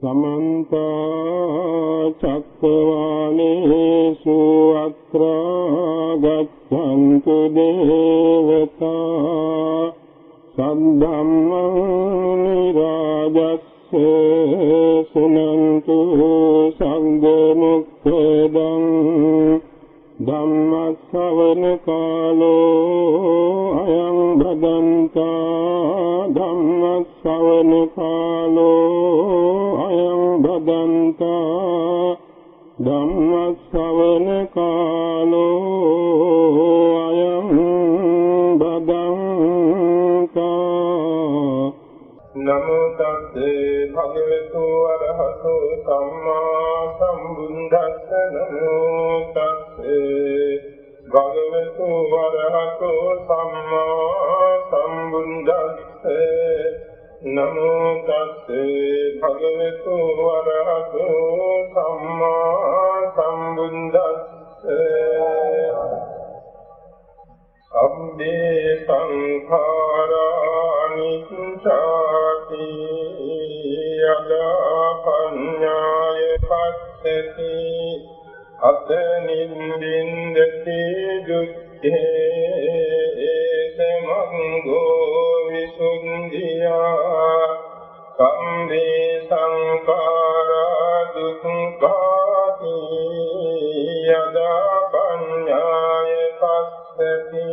समन्त चक्रवालेषु अत्र गच्छन्तु देवता सद्धम्मं निराजस्य सुनन्तु संगमुक्तदं धम्मश्रवण कालो अयं भदन्ता धम्मश्रवण कालो अयं भदन्ता धम्मश्रवण कालो अयं भदन्ता नमो तस्से भगवतो अरहतो सम्मा सम्बुद्धस्स नमो तस्से भगवतो अरहतो सम्मा सम्बुद्धस्से नमो तस्से भगवतो अरहतो सम्मा सम्बुद्धस्से अब्बे संखारा निच्चाति यदा पඤ්ඤාය पश्यति अत निन्दिन्दति दुःखे समङ्गो विशुद्धिया कम्बे संखारा दुःखाति यदा पඤ්ඤාය पश्यति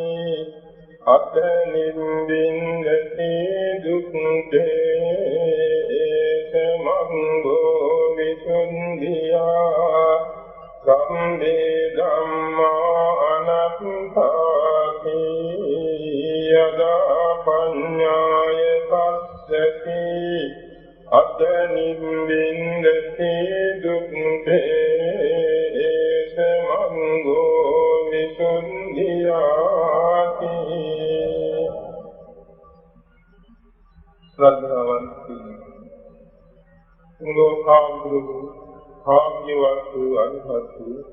अत निन्दिन्दति दुःखे समङ्गो विशुद्धिया कम्बे धम्मा अनत्थाति यदा पඤ්ඤාය पश्यति अत निन्दिन्दति दुःखे समङ्गो विशुद्धियाति श्रद्धावंत लोकाग्रु भाग्यवतु अनुभवतु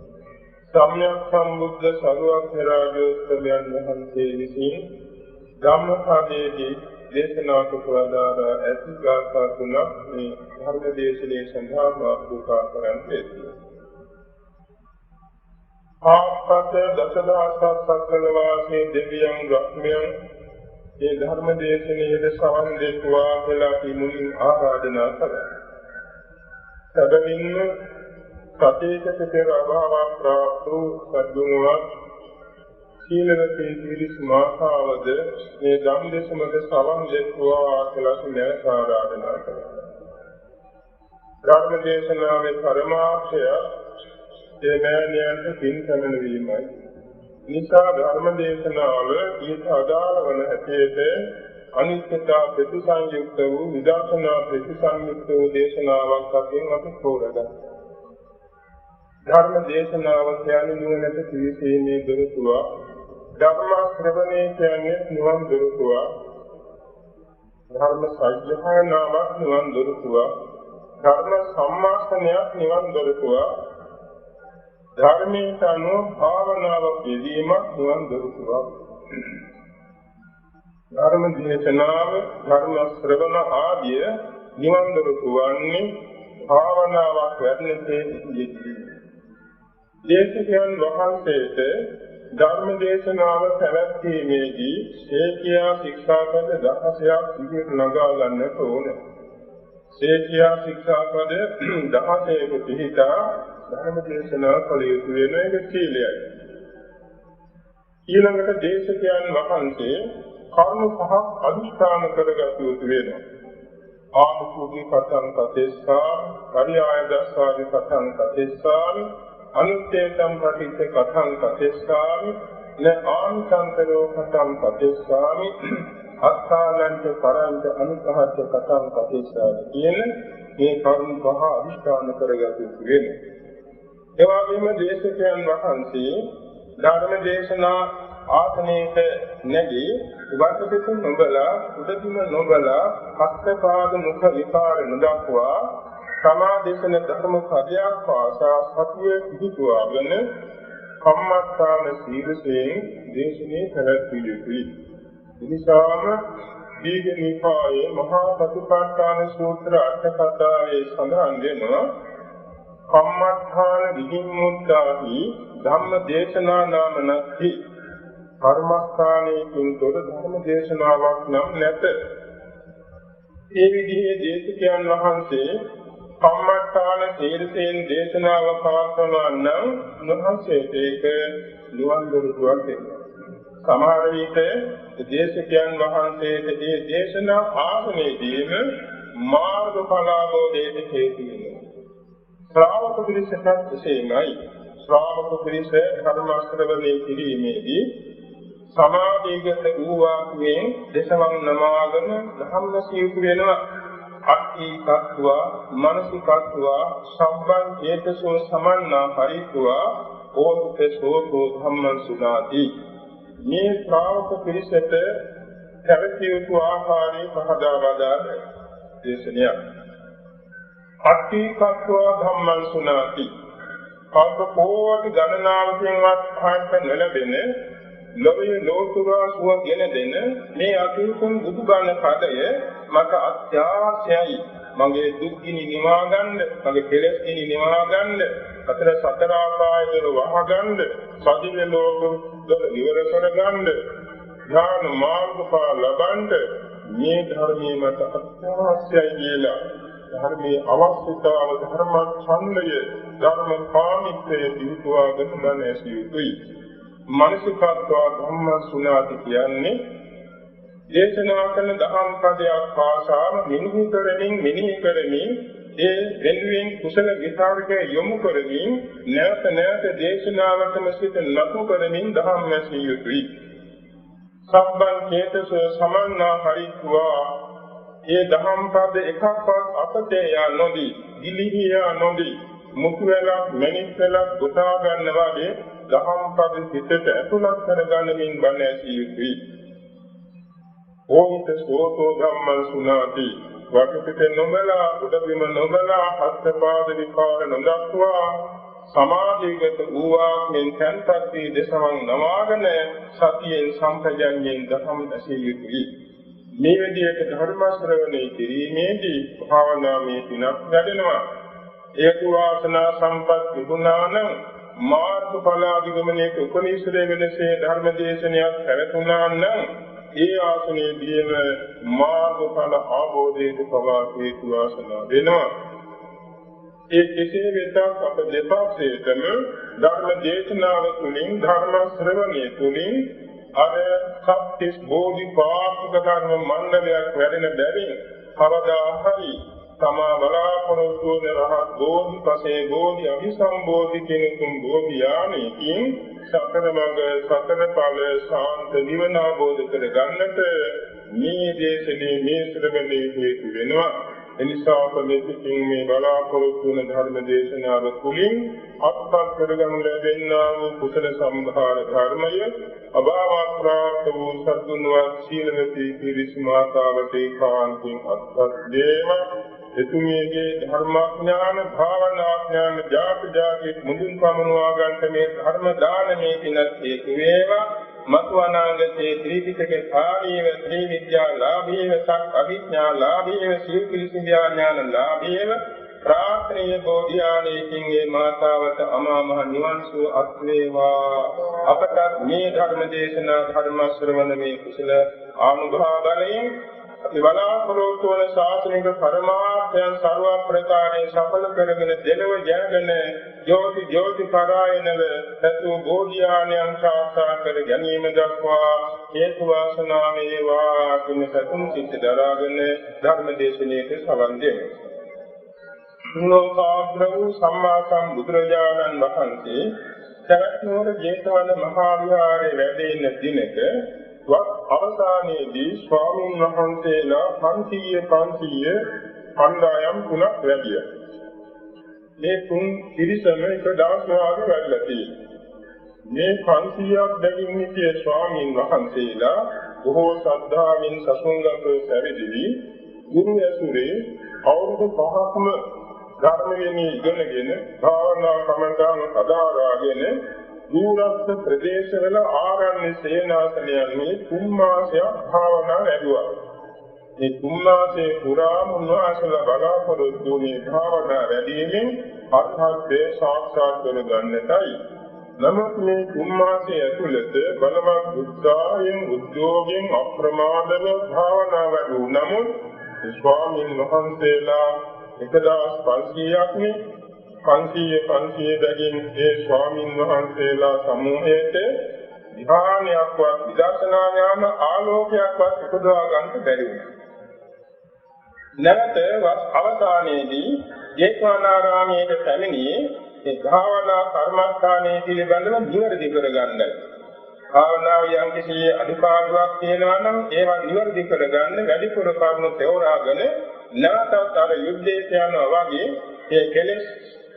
सम्यक संबुद्ध सर्वඥාජෝත්තමයන් වහන්සේ විසින් ධම්මපදයේදී දේශනා කොට වදාළා ඇති ගාථා තුනක් මේ ධර්ම දේශනාවේ සඳහා මාතෘකා කරන්නේ. ආපත දසදහසක් සක්වල වාසී දෙවියන් බ්‍රහ්මයන් මේ ධර්ම දේශනාවේ සවන් දෙතුවා කියලා පිමුලින් ආරාධනා කළා. සැබවින්ම සතේක පෙර අභාව ප්‍රාප්ත සද්ගුණවත් සීලවතී පිරිස් මාතාවද මේ ධම් දේශමක සවන් දෙතුවා කියලා මෙය ආරාධනා කළා. ධර්ම දේශනාවේ පරමාර්ථය ඒ මෑණියන්ට පින් සැමනීමයි. නිසා ධර්ම දේශනාව ඊට අදාළ වන හැටියට අනිත්‍යතා ප්‍රතිසංයුක්ත වූ විදර්ශනා ප්‍රතිසංයුක්ත වූ දේශනාවක් වශයෙන් අපි තෝරගන්නවා. ධර්ම දේශනාව කියන්නේ නුවණට පිවිසීමේ දොරටුවක්. ධර්ම ශ්‍රවණය කියන්නේ නිවන් දොරටුවක්. ධර්ම සත්‍යයනාවක් නිවන් දොරටුවක්. ධර්ම සම්මාසනයක් නිවන් දොරටුවක්. ධර්මයට අනුව භාවනාවක් යෙදීමක් නිවන් දොරටුවක්. ධර්ම දේශනාව ධර්ම ශ්‍රවණ ආදිය නිවන් දොරටු වන්නේ භාවනාවක් වැඩිතේ යෙදී. දේශකයන් වහන්සේට ධර්ම දේශනාව පැවැත්වීමේදී ශේඛියා ශික්ෂාපද 16ක් ඉදිරියට නගා ගන්නට ඕන. ශේඛියා ශික්ෂාපද 16ක පිළිපදා ධර්ම දේශනා කළ යුතු වෙන එක සීලයයි. ඊළඟට දේශකයන් වහන්සේ කර්ම පහක් අදිස්ථාන කරගත යුතු වෙනවා. ආමුඛී කතං කතේස්සා, පරියාය දස්සාදි කතං කතේස්සා, අනුත්තේතම් පටිච්ච කතං කතේස්සා, න ආනිසංකරෝ කතං කතේස්සා, අත්තානංච පරංච අනුකහච්ච කතං කතේස්සා කියන මේ කර්ම පහ අදිස්ථාන කරගත යුතු වෙනවා. ඒ වගේම දේශකයන් වහන්සේ ධර්ම දේශනා ආසනයේට නැගී වටපිට නොබලා උඩදිම නොබලා හස්තපාද මුඛ විකාර නොදක්වා සමාදේශන ධර්ම පදයක් පාසා සතියේ පිහිටුවාගෙන කම්මස්ථාන සීලයෙන් දේශනේ පැවැත්විය යුතුයි. එනිසාම දීඝනිකායේ මහා සතිපට්ඨාන සූත්‍ර අට කතාවේ සඳහන් වෙනවා කම්මඨාන විදිමුත්තාහි ධම්ම දේශනා නාමනක්ඛි කර්මස්ථානයකින් තොර ධර්ම දේශනාවක් නම් නැත. ඒ විදිහේ දේශකයන් වහන්සේ කම්මඨාන තීරසෙන් දේශනාව පවත්වනවා නම් උන්වහන්සේට ඒක නිවන් දොරටුවක් වෙනවා. සමහර විට දේශකයන් වහන්සේට මේ දේශනා ආසනයේදීම මාර්ගඵල අවබෝධයට හේතු වෙනවා. ශ්‍රාවක පිරිසට එසේමයි. ශ්‍රාවක පිරිස ධර්ම ශ්‍රවණය කිරීමේදී සමාධිගත වූවාගේ දේශවන් නමාගෙන ධම්ම සියුතු වෙනවා. අට්ඨිකත්වා මානසිකත්වා සම්බන් හේතසෝ සමන්නා හරිත්වා ඕතේ සෝතෝ ධම්මං සුනාති. මේ ශ්‍රාවක පිරිසට පැවතිය යුතු ආකාරය පහදා වදාළ දේශනය. අට්ඨිකත්වා ධම්මං සුනාති. කල්ප කෝටි ගණනාවකින්වත් අහන්න නොලැබෙන ලෝකයේ ලෝතුරා සුව ගෙන දෙන මේ අතීතම් බුදුබණ පදය මට අත්‍යවශ්‍යයි. මගේ දුක් ගිනි නිවා ගන්න, මගේ කෙලෙස් ගිනි නිවා ගන්න, අතර සතර ආකායවල වහ ගන්න, සදිවේ ලෝක දුක නිවර කර ගන්න, ඥාන මාර්ගඵල ලබන්න මේ ධර්මයේ මට අත්‍යවශ්‍යයි කියලා. ධර්මයේ අවශ්‍යතාව ධර්ම ඡන්දය ධර්ම කාමිත්වයේ දිවිතුවාගෙන බණ ඇසිය යුතුයි. මානසිකත්වා ධම්ම සුනාති කියන්නේ දේශනා කරන දහම් පදයක් පාසාම මෙනෙහි කරමින් ඒ වෙනුවෙන් කුසල විචාරකයේ යොමු කරමින් නැවත නැවත දේශනාවටම සිත නතු කරමින් දහම් ඇසිය යුතුයි. සම්බන් චේතස සමන්නා හරිත්වා ඒ දහම් පද එකක්වත් අපතේ යා නොදී දිලිහියා නොදී මුතු වෙලා මැණික් වෙලා ගොතා ගන්න වගේ දහම් පද හිතට ඇතුළත් කරගන්නමින් බණ ඇසිය යුතුයි. ඕිත සෝතෝ ධම්මං සුනාති. වටිත නොබලා උදවිම නොබලා හත්පාද විකාර නොදක්වා සමාධිගත වූවා මෙන් තන්පත්ති දසමං නවාගෙන සතියෙන් සම්පජඤ්ඤයෙන් දහම් ඇසිය යුතුයි. මේ විදිහට ධර්ම ශ්‍රවණය කිරීමේදී භාවනාවේ පිනක් වැඩෙනවා. හේතු වාසනා සම්පත් විගුණානම් මාර්ගඵල අධිගමනයේ උපනිශ්‍රේ වෙනසේ ධර්ම දේශනයක් පැවතුණා නම් ඒ ආසනයේදීම මාර්ගඵල අවබෝධයට පවා හේතු වාසනා වෙනවා. ඒ කෙසේ වෙතත් අප දෙපාර්ශ්වයටම ධර්ම දේශනාව තුළින් ධර්ම ශ්‍රවණය තුළින් අර සත්‍තිස් බෝධිපාක්ෂික ධර්ම මණ්ඩලයක් වැඩෙන බැවින් කවදා හරි තමා බලාපොරොත්තු වන රහත් බෝධි පසේ බෝධි අභිසම්බෝධි කෙනෙකුන් බෝධි යාමේකින් සතර මඟ සතර ඵල ශාන්ත නිවන අවබෝධ කර ගන්නට මේ දේශනේ මේ ශ්‍රවණයේ හේතු වෙනවා. එනිසා අපෙකින් මේ බලාපොරොත්තු වන ධර්ම දේශනාව තුළින් අත්පත් කරගනු ලැබෙනා වූ කුසල සම්භාර ධර්මය අභාවප්‍රාප්ත වූ සත්තුන්වත් සීලවතී පිරිස් මාතාවට ඒකාන්තයෙන් අත්පත් වේවා. එතුමියගේ ධර්මාඥාන භාවනාඥාන ජාති මුදුන් පමුණවා ගන්නට මේ ධර්ම දානමේ පිනත් හේතු වේවා. මතු අනාගතයේ ත්‍රිපිටක කාර්යව ත්‍රි විද්‍යා ලාභීව සක් අවිඥා ලාභීව සීලකිලිසියා ඥාන ලාභීව ප්‍රාර්ථනීය බෝධිආලේකින් මේ මාතාවට අමා මහ නිවන් සුව අත් වේවා. අපට මේ ධර්ම දේශනා ධර්ම ශ්‍රවණ මේ කුසල ආනුභාව බලයෙන් බලාපොරොත්තු වන ශාසනික පරමාර්ථයන් සර්ව ප්‍රකාරයෙන් සඵල කරගෙන දෙලව ජයගෙන ජෝති පරායනව සතු බෝධිආනයන් සාක්ෂාත් කර ගැනීම දක්වා හේතු වාසනා වේවා කියන සතුන් සිත් දරාගෙන ධර්ම දේශනාවට සවන් දෙමු. ලෝකාග්‍ර වූ සම්මා සම්බුදුරජාණන් වහන්සේ සරත්නෝර ජේතවන මහා විහාරයේ වැඩ ඉන්න දිනක වත් අවසානයේදී ස්වාමීන් වහන්සේලා 500 කණ්ඩායම් තුනක් වැඩිය. මේ තුන් පිරිසම එක දවස් වාගේ වැඩලා තියෙනවා. මේ 500ක් බැගින් සිටිය ස්වාමීන් වහන්සේලා බොහෝ ශ්‍රද්ධාවෙන් සසුන්ගතව පැවිදි ගුරු ඇසුරේ අවුරුදු 5ක්ම ධර්මයෙන් ඉගෙනගෙන භාවනා කමඨාන අදාරාගෙන දුරස්ත ප්‍රදේශවල ආරණ්‍ය සේනාසනයන්හි 3 මාසයක් භාවනා ලැබුවා. මේ තුන් මාසයේ පුරාම උන්වහන්සේලා බලාපොරොත්තු වුණේ භාවනා වැඩිමින් අර්ථාත්මය සාක්ෂාත් කරගන්නටයි. නමුත් මේ තුන් මාසයේ ඇතුළත බලවත් උත්සාහයෙන් උද්‍යෝගයෙන් අප්‍රමාදව භාවනා වැඩු නමුත් ස්වාමීන් වහන්සේලා 1500ක් 500 බැගින් ඒ ස්වාමීන් වහන්සේලා සමූහයට ධ්‍යානයක්වත් විදර්ශනා ඥාන ආලෝකයක්වත් උපදවා ගන්න බැරි වුණා. නැවත අවසානයේදී ජේතවනාරාමයේ පැමිණියේ ඒ භාවනා කර්මස්ථානයේ පිළිබඳව නිවැරදි කරගන්නයි. භාවනාව යම් කිසි අනුපාඩුවක් තියෙනවා නම් ඒවා නිවැරදි කරගන්න වැඩිපුර කරුණු තෝරාගෙන නැවතත් අර යුද්ධයේ යනවා වගේ ඒ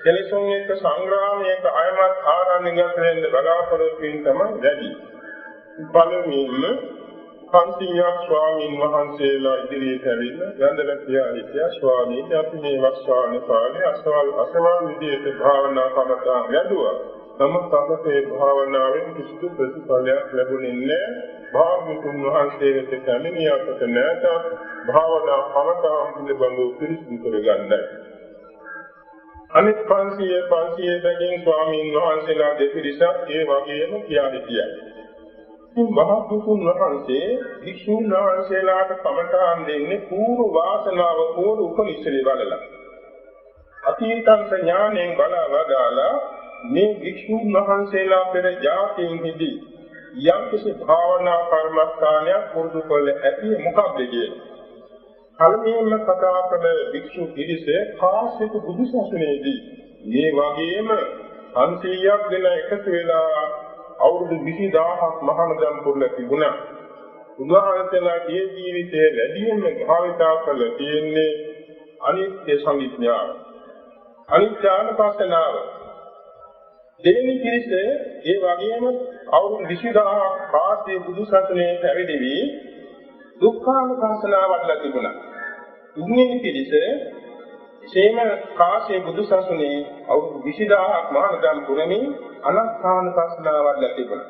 කෙලෙසුන් එක්ක සංග්‍රාමයක අයමත් ආරණ්‍යගත වෙන්න බලාපොරොත්තු වෙන තමයි වැඩි. පළමුවෙන්ම 500ක් ස්වාමීන් වහන්සේලා ඉදිරියට ඇවිල්ලා වැඳලා කියලා හිටියා ස්වාමීන් අපි මේ වස්සාන කාලේ අසවල් විදියට භාවනා කමතාන් වැඩුවා. නමුත් අපේ භාවනාවෙන් කිසිදු ප්‍රතිඵලයක් ලැබුණේ නැහැ. භාග්‍යවතුන් වහන්සේ වෙත පැමිණියාට නැත භාවනා කමතාන් පිළිබඳව පිළිසිදු කරගන්නයි. අනිත් 500 බැගින් ස්වාමීන් වහන්සේලා දෙපිරිසක් ඒ වගේම කියලා හිටියා. භාග්‍යවතුන් වහන්සේ වික්ෂුන් වහන්සේලාට කමඨාන් දෙන්නේ පූර්ව වාසනාව පූර්ව උපනිශ්‍රේ බලලා. අතීතං ඥාණයෙන් බලවදාලා මේ වික්ෂුන් වහන්සේලා පෙර ජාතීන්හිදී යම් කිසි භාවනා කර්මස්ථානයක් පුරුදු කළ ඇති මොකක්ද කියන්නේ? කලින්ම කතා කළ වික්ෂු පිරිස කාශ්‍යප බුදුසසුනේදී මේ වගේම 500ක් දෙන එකතු වෙලා අවුරුදු 20000ක් මහානදම් පුරලා තිබුණා. උන්වහන්සේලාගේ ජීවිතයේ වැඩියෙන්ම භාවිතා කළ තියෙන්නේ අනිත්‍ය සංඥාව. අනිත්‍යානුපස්සනාව. දෙවෙනි පිරිස ඒ වගේම අවුරුදු 20000ක් කාශ්‍යප බුදුසසුනේ පැවිදි දුක්ඛානුපස්සනාව වඩලා තිබුණා. තුන්වෙනි පිරිස ශේම කාශ්‍යප බුදුසසුනේ අවුරුදු 20000ක් මහානදම් පුරමින් අනත්ථානුපස්සනාව වඩලා තිබුණා.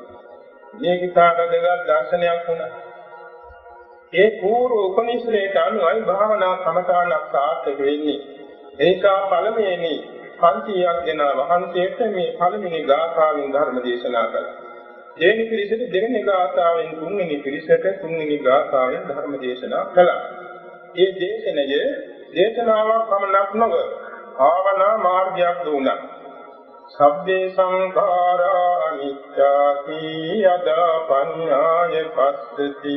මේක කාටදගත් දර්ශනයක් වුණා. ඒ පූර්ව උපනිශ්‍රේට අනුවයි භාවනා කමඨානක් සාර්ථක වෙන්නේ. ඒක පළමුවෙනි 500ක් දෙන වහන්සේට මේ පළවෙනි ගාථාවෙන් ධර්ම දේශනා කළා. දෙවෙනි පිරිසට දෙවෙනි ගාථාවෙන් තුන්වෙනි පිරිසට තුන්වෙනි ගාථාවෙන් ධර්ම දේශනා කළා. මේ දේශනයේ දේශනාවක් පමණක් නොව භාවනා මාර්ගයක් දුණා. සබ්බේ සංඛාරා අනිච්චාති යදා පඤ්ඤාය පස්සති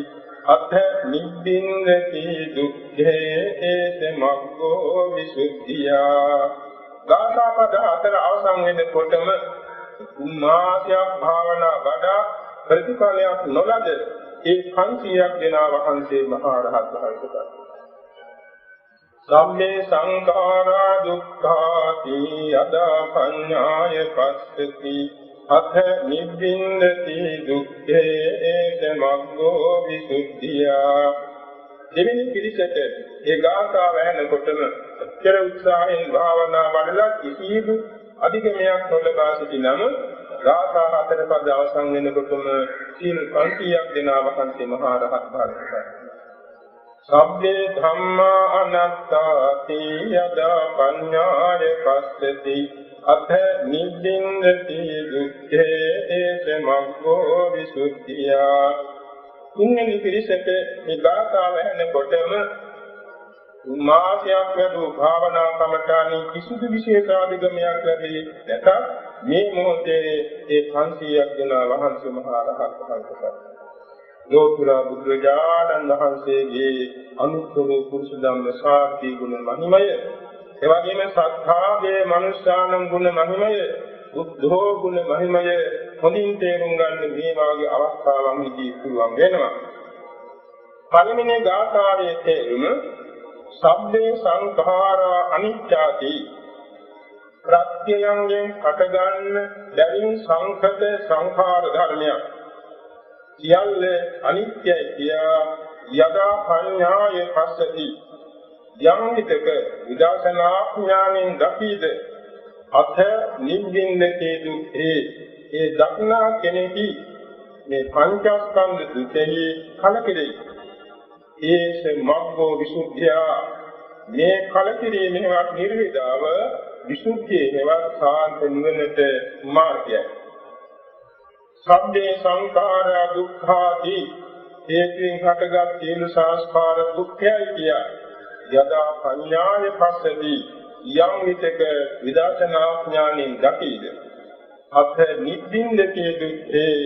අත්ථ නිබ්බින්දති දුක්ඛේ ඒස මග්ගෝ විසුද්ධියා. ගාථා පද අතර අවසන් වෙනකොටම උන්මාසයක් භාවනා වඩා ප්‍රතිඵලයක් නොලද ඒ 500ක් දෙනා වහන්සේ මහා රහත් වහන්සේලා. සම්මේ සංඛාරා දුක්ඛාති යදා පඤ්ඤාය පස්සති අත්ථ නිබ්බින්දති දුක්ඛේ ඒස මග්ගෝ විසුද්ධියා. දෙවෙනි පිරිසට ඒ ගාථාව ඇහෙනකොටම අත්‍යර උත්සාහයෙන් භාවනා වඩලා කිසිදු අධිගමයක් නොලබා සිටි නමුත් ගාථා හතර පද අවසන් වෙනකොටම සීල 500ක් දෙනා වහන්සේ මහා රහත් භාවයට. සබ්බේ ධම්මා අනාත්තාති යදා පඤ්ඤාය පස්සති අත්ථ නිබ්බින්දති දුක්ඛේ ඒස මග්ගෝ විසුද්ධියා. තුන්වෙනි පිරිසට මේ ගාථාව ඇහෙනකොටම මාසයක් වූ භාවනා කමඨානී කිසිදු විශේෂාධිගමයක් ලැබී නැත. මේ මොහොතේ ඒ 500ක් දෙනා වහන්සේ මහා රහත් වහන්සේලා ලෝතුරා බුදුරජාණන් වහන්සේගේ අනුත්තර පුරුෂ ධම්ම සාර්ථි ගුණ මහිමය, එවැගේම සත්‍යාවේ මනුෂ්‍යානම් ගුණ මහිමය, බුද්ධෝ ගුණ මහිමය හොඳින් තේරුම් ගන්න මේ වාගේ අවස්ථාවන්දී පුළුවන් වෙනවා. පළවෙනි ගාථාවේ තේරුම සබ්බේ සංඛාරා අනිච්චාති. ප්‍රත්‍යයන්ගෙන් හටගන්න බැවින් සංඛත සංඛාර ධර්මයක් සියල්ල අනිත්‍යයි කියා යදා පඤ්ඤාය පස්සති. යම් විටක විදර්ශනා ඥානෙන් දකීද අත නිබ්බින්දති දුක්ඛේ. ඒ දක්නා කෙනෙහි මේ පංචස්කන්ධ දුකෙහි කලකිරෙයි. ඒස මග්ගෝ විසුද්ධිය මේ කලකිරීමේවත් නිර්විදාව විසුද්ධියේවත් සාන්ත නිවනට මාර්ගයයි. සම්මේ සංඛාරා දුක්ඛාදී හේතුන් හටගත් සියලු සංස්කාර දුක්ඛයයි කිය. යදා පඤ්ඤාය පස්සති යම් විතක විදර්ශනා ඥානින් දකීද අත නිබ්බින්දකේ දුක්ඛේ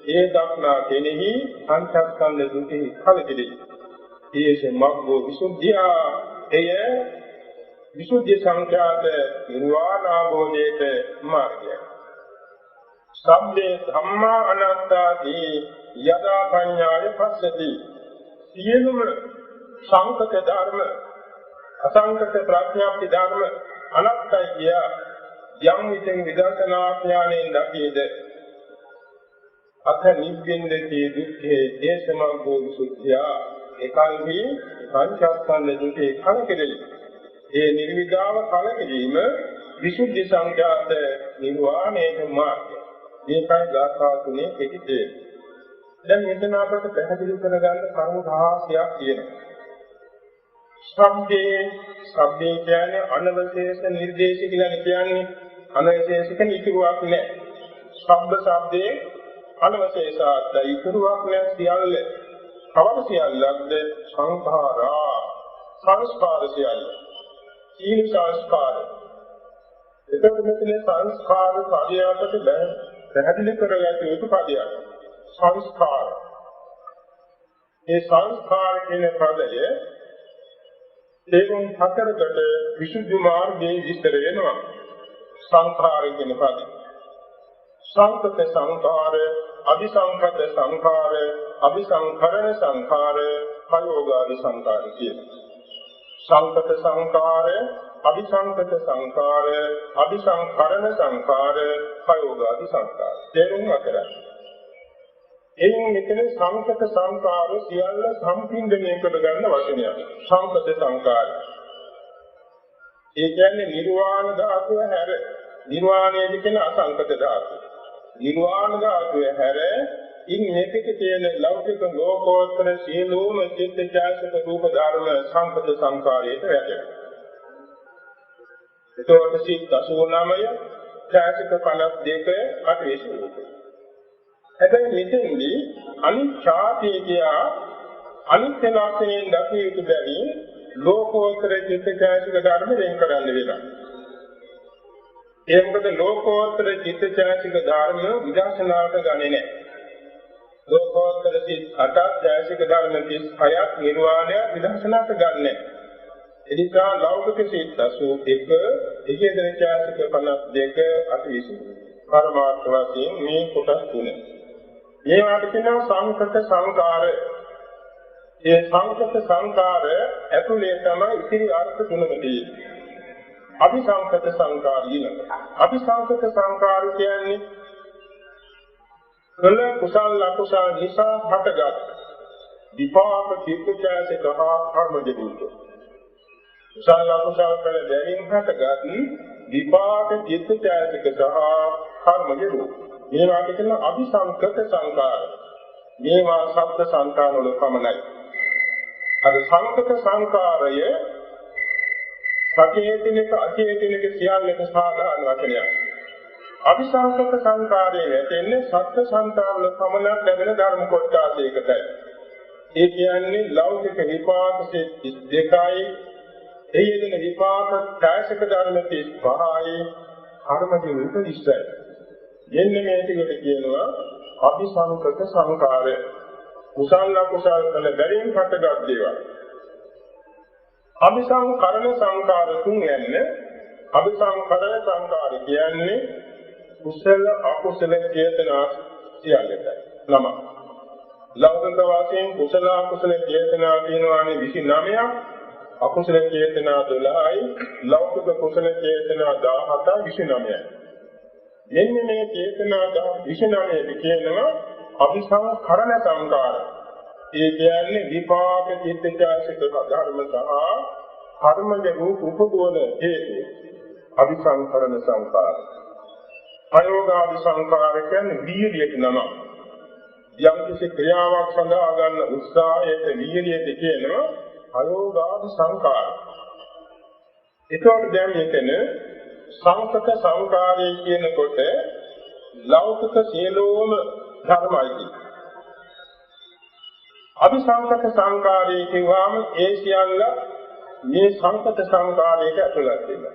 ඒ දක්නා කෙනෙහි සංස්කන්ධ දුකෙහි කලකිරේ. ඒස මග්ගෝ විසුද්ධිය එය විසුද්ධි සංඛ්‍යාත නිර්වාණ අවබෝධයට මාර්ගයයි. සම්මේ ධම්මා අනාත්තාදී යදා පඤ්ඤාය පස්සති සියලුම සංකත ධර්ම අසංකත ප්‍රඥාප්ති ධර්ම අනාත්මයි කිය යම් විදින් විදර්ශනා ඥානයෙන් දකීද අත නිබ්බින්දකේ දුක්ඛේ දේශමග්ගෝ විසුද්ධිය ඒකල්හි පංචස්කන්ධ දුකේ කලකිරෙයි. ඒ නිර්විදාව කලකිරීම විසුද්ධි සංඛ්‍යාත නිර්වාණයට මාර්ගය. මේකයි ගාථා තුනේ පිටිතේ. දැන් මෙතන අපට පැහැදිලි කරගන්න කරුණු 16ක් තියෙනවා. සබ්දේ කියන්නේ අනවශේෂ නිර්දේශ කියලා කියන්නේ අනවශේෂික ඉතුරුවක් නැහැ. සබ්දේ අනවශේෂාත් ඉතුරුවක් නැහැ සියල්ල. කවර සියල්ලක්ද සංඛාරා සංස්කාර සියල්ල. සීල සංස්කාර. එතකොට මෙතන සංස්කාර පදයට පැහැදිලි කරගත යුතු පදයක්. සංස්කාර. ඒ සංස්කාර කියන පදය ඒකෙන් හතරකට විසුද්ධි මාර්ගයේ විස්තර වෙනවා. සංඛාර කියන පදය. සංකත සංඛාර, අபிසංකත සංඛාර, අபிසංකරණ සංඛාර, ප්‍රයෝගාදී සංඛාර කියනවා. සංකත සංඛාර, අபிසංකත සංඛාර, අபிසංකරණ සංඛාර, ප්‍රයෝගාදී සංඛාර. තේරුම් ගන්න. එයින් මෙතන සංකත සංඛාර සියල්ල සම්පින්දණය කර ගන්න වචනයක්. සංකත සංඛාර. ඒ කියන්නේ නිර්වාණ ධාතුව හැර නිර්වාණයේදී කියන අසංකත ධාතුව. නිර්වාණ ධාතුව හැර ඉන් මේකේ තියෙන ලෞකික ලෝකෝත්තර සියලුම චිත්තජාසක රූප ධර්ම සංකත සංඛාරයට වැටෙනවා. ඒතකොට සිත් 89 ඡාසික 52 අටවිසුරුපේ. හැබැයි මෙතෙන්දී අනිච්ඡාතිය කියා අනිත්‍ය ලක්ෂණයෙන් දකිය යුතු බැරි ලෝකෝත්තර චිත්තජාසික ධර්ම වෙන් කරන්න වෙනවා. ඒ මොකද ලෝකෝත්තර චිත්තජාසික ධර්ම විදර්ශනාවට ගන්නේ නැහැ. ලෝකෝත්තර සිත් 8 ජාසික ධර්ම 36ක් නිර්වාණය විදර්ශනාවට ගන්නෑ. එනිසා ලෞකික සිත් 81 එකේදෙන ජාසික 52 අටවිසු පරමාර්ථ වශයෙන් මේ කොටස් තුන. මේවාට කියනවා සංකත සංකාර. ඒ සංකත සංකාර ඇතුලේ තමයි ඉතිරි අර්ථ තුනම තියෙන්නේ. අபிසංකත සංකාර ඊළඟ. අபிසංකත සංකාර කියන්නේ කළ කුසල අකුසල නිසා හටගත් විපාක චිත්තජාසික හා කර්මජ දුක. කුසල අකුසල වල දැරීම හටගත් විපාක චිත්තජාසික සහ කර්මජ දුක. මේවාට කියන අபிසංකත සංකාර. මේවා සබ්ද සංකාර වල පමණයි. අර සංකත සංකාරය සචේතනික අචේතනික සියල්ලක සාධාරණ වචනයක්. අபிසංකත සංකාරයේ වැටෙන්නේ සත්‍ය සංකාරවල පමණක් ලැබෙන ධර්ම කොටසයකටයි. ඒ කියන්නේ ලෞකික විපාක 32යි, එයිදෙන විපාක ඡායසික ධර්ම 35යි, කර්මජ රූප 20යි. එන්න මේ ටිකට කියනවා අபிසංකත සංකාරය. කුසල අකුසල වල බැරින් හටගත් දේවල්. අபிසංකරණ සංකාර තුන් යන්නේ අபிසංකරණ සංකාර කියන්නේ කුසල අකුසල චේතනා සියල්ලටයි. නම ලෞකික වශයෙන් කුසල අකුසල චේතනා කියනවානේ 29ක්, අකුසල චේතනා 12යි, ලෞකික කුසල චේතනා 17යි 29යි. මෙන්න මේ චේතනා 29 කියනවා අபிසංකරණ සංකාර. ඒ කියන්නේ විපාක චිත්තජාසික ධර්ම සහ කර්මජ රූප උපදවන හේතු අபிසංකරණ සංකාර. ප්‍රයෝගාදී සංකාර කියන්නේ වීර්යයට නම. යම් කිසි ක්‍රියාවක් සඳහා ගන්න උත්සාහයට වීර්යයට කියනවා අයෝගාද සංකාර. ඒකෝට දැන් මෙතන සංකත සංකාරය කියනකොට ලෞකික සියලුම ධර්මයි. අபிසංකත සංකාරය කියවම ඒ සියල්ල මේ සංකත සංකාරයට ඇතුළත් වෙනවා.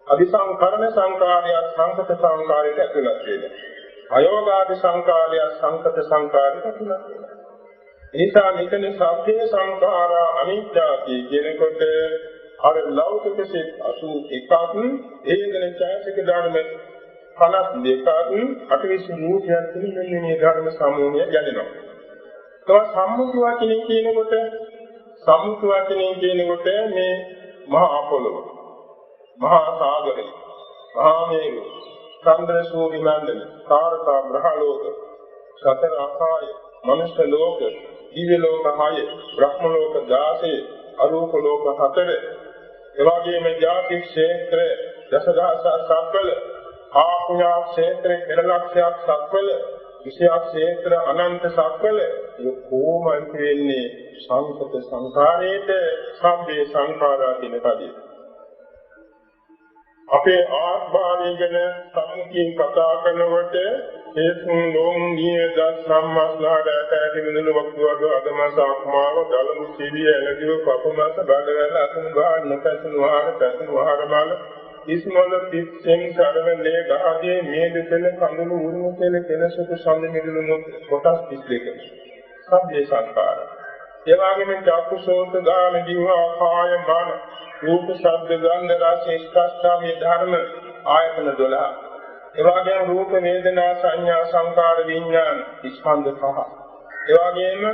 අபிසංකරණ සංකාරය සංකත සංකාරයට ඇතුළත් වෙනවා. අයෝගාද සංකාරය සංකත සංකාරයට ඇතුළත් වෙනවා. ඒසා මෙතන සබ්බේ සංඛාරා අනිත්‍යයි කියනකොට අර ලෞකික සිත් 81ක් ඒකන ඡායසික ධර්ම 52ක් අටවිසි නූතයන් කියන මේ ධර්ම සමූහය ගැදෙනවා. තව සම්මුති වචනේ කියනකොට මේ මහා පොළොව, මහා සාගරය, මහා මේරු, චන්ද්‍ර සූර්ය මණ්ඩල, තාරකා ග්‍රහලෝක, සතර ආකාය, මනුෂ්‍ය ලෝක, දිව්‍ය ලෝක 6, බ්‍රහ්ම ලෝක 16, අරූප ලෝක 4, එවාගෙම ජාති ක්ෂේත්‍ර දසදහස සක්වල, ආපුණා ක්ෂේත්‍ර පෙරලක්ෂයක් සක්වල, විෂයක් ක්ෂේත්‍ර අනන්ත සක්වල කොහොමද වෙන්නේ සංකත සංකාරයේට සම්බේ සංඛාරා කියන පදේ. අපේ ආත්මාවය ගැන සම්මුතියෙන් කතා කරනකොට හේතුන් ලෝන් නියද සම්මස්නාඩට ඇති විඳුණු වක්තුවද අදමස ආත්මාව දලු සිවිය එළදිව කපමස බඩවැල අතුන් ගාන පැසුණු ආහාර බල ඉස්මොල පිටෙන් සරවලේ ගහදී මේද තෙල කඳුළු උරුම තෙල කෙලසුතු සම්ද මිදුණු කොටස් 32 සම්බේ සංඛාර. ඒ වගේම චක්කුසෝත ගාන දිවා කාය මන රූප ශබ්ද ගන්ධ රස ස්පර්ශාමේ ධර්ම ආයතන 12. ඒ වගේම රූප වේදනා සංඥා සංකාර විඥාන ස්කන්ධ 5. ඒ වගේම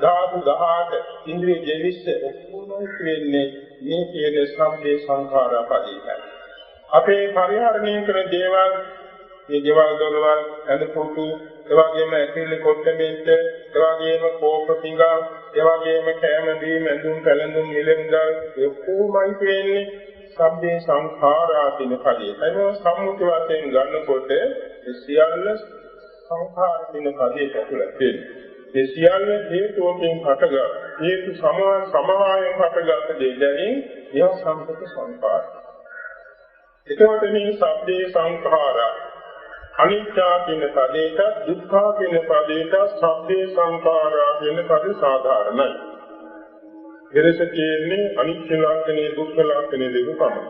ධාතු 18 ඉන්ද්‍රිය 20 ඔක්කොම වෙන්නේ මේ කියන සම්බේ සංඛාර පදේයි. අපේ පරිහරණය කරන දේවල් මේ දේවල් දොරවල් ඇඳපොතු ඒ වගේම ඇතිලි කොට්ටමෙත් ඒ වගේම කෝප පිඟා ඒ වගේම කැම දීම ඇඳුම් පැළඳුම් නිලෙන්දල් ඔක්කොමයි වෙන්නේ සබ්බේ සංඛාරා කියන පදේ. ඒක සම්මුති වශයෙන් ගන්නකොට සියල්ල සංඛාර කියන පදයට ඇතුළත් වෙනවා. ඒ සියල්ල හේතුවකින් හටගත් හේතු සමவாயයෙන් හටගත් දෙයකින් ඒවා සංකත සංඛාර. එතකොට මේ සබ්බේ සංඛාරා අනිත්‍ය කියන පදේට දුක්ඛ කියන පදේට සබ්බේ සංඛාරා කියන පදේ සාධාරණයි. ඊරස කියන්නේ අනිත්‍ය ලක්ෂණේ දුක්ඛ ලක්ෂණේ දෙක පමණයි.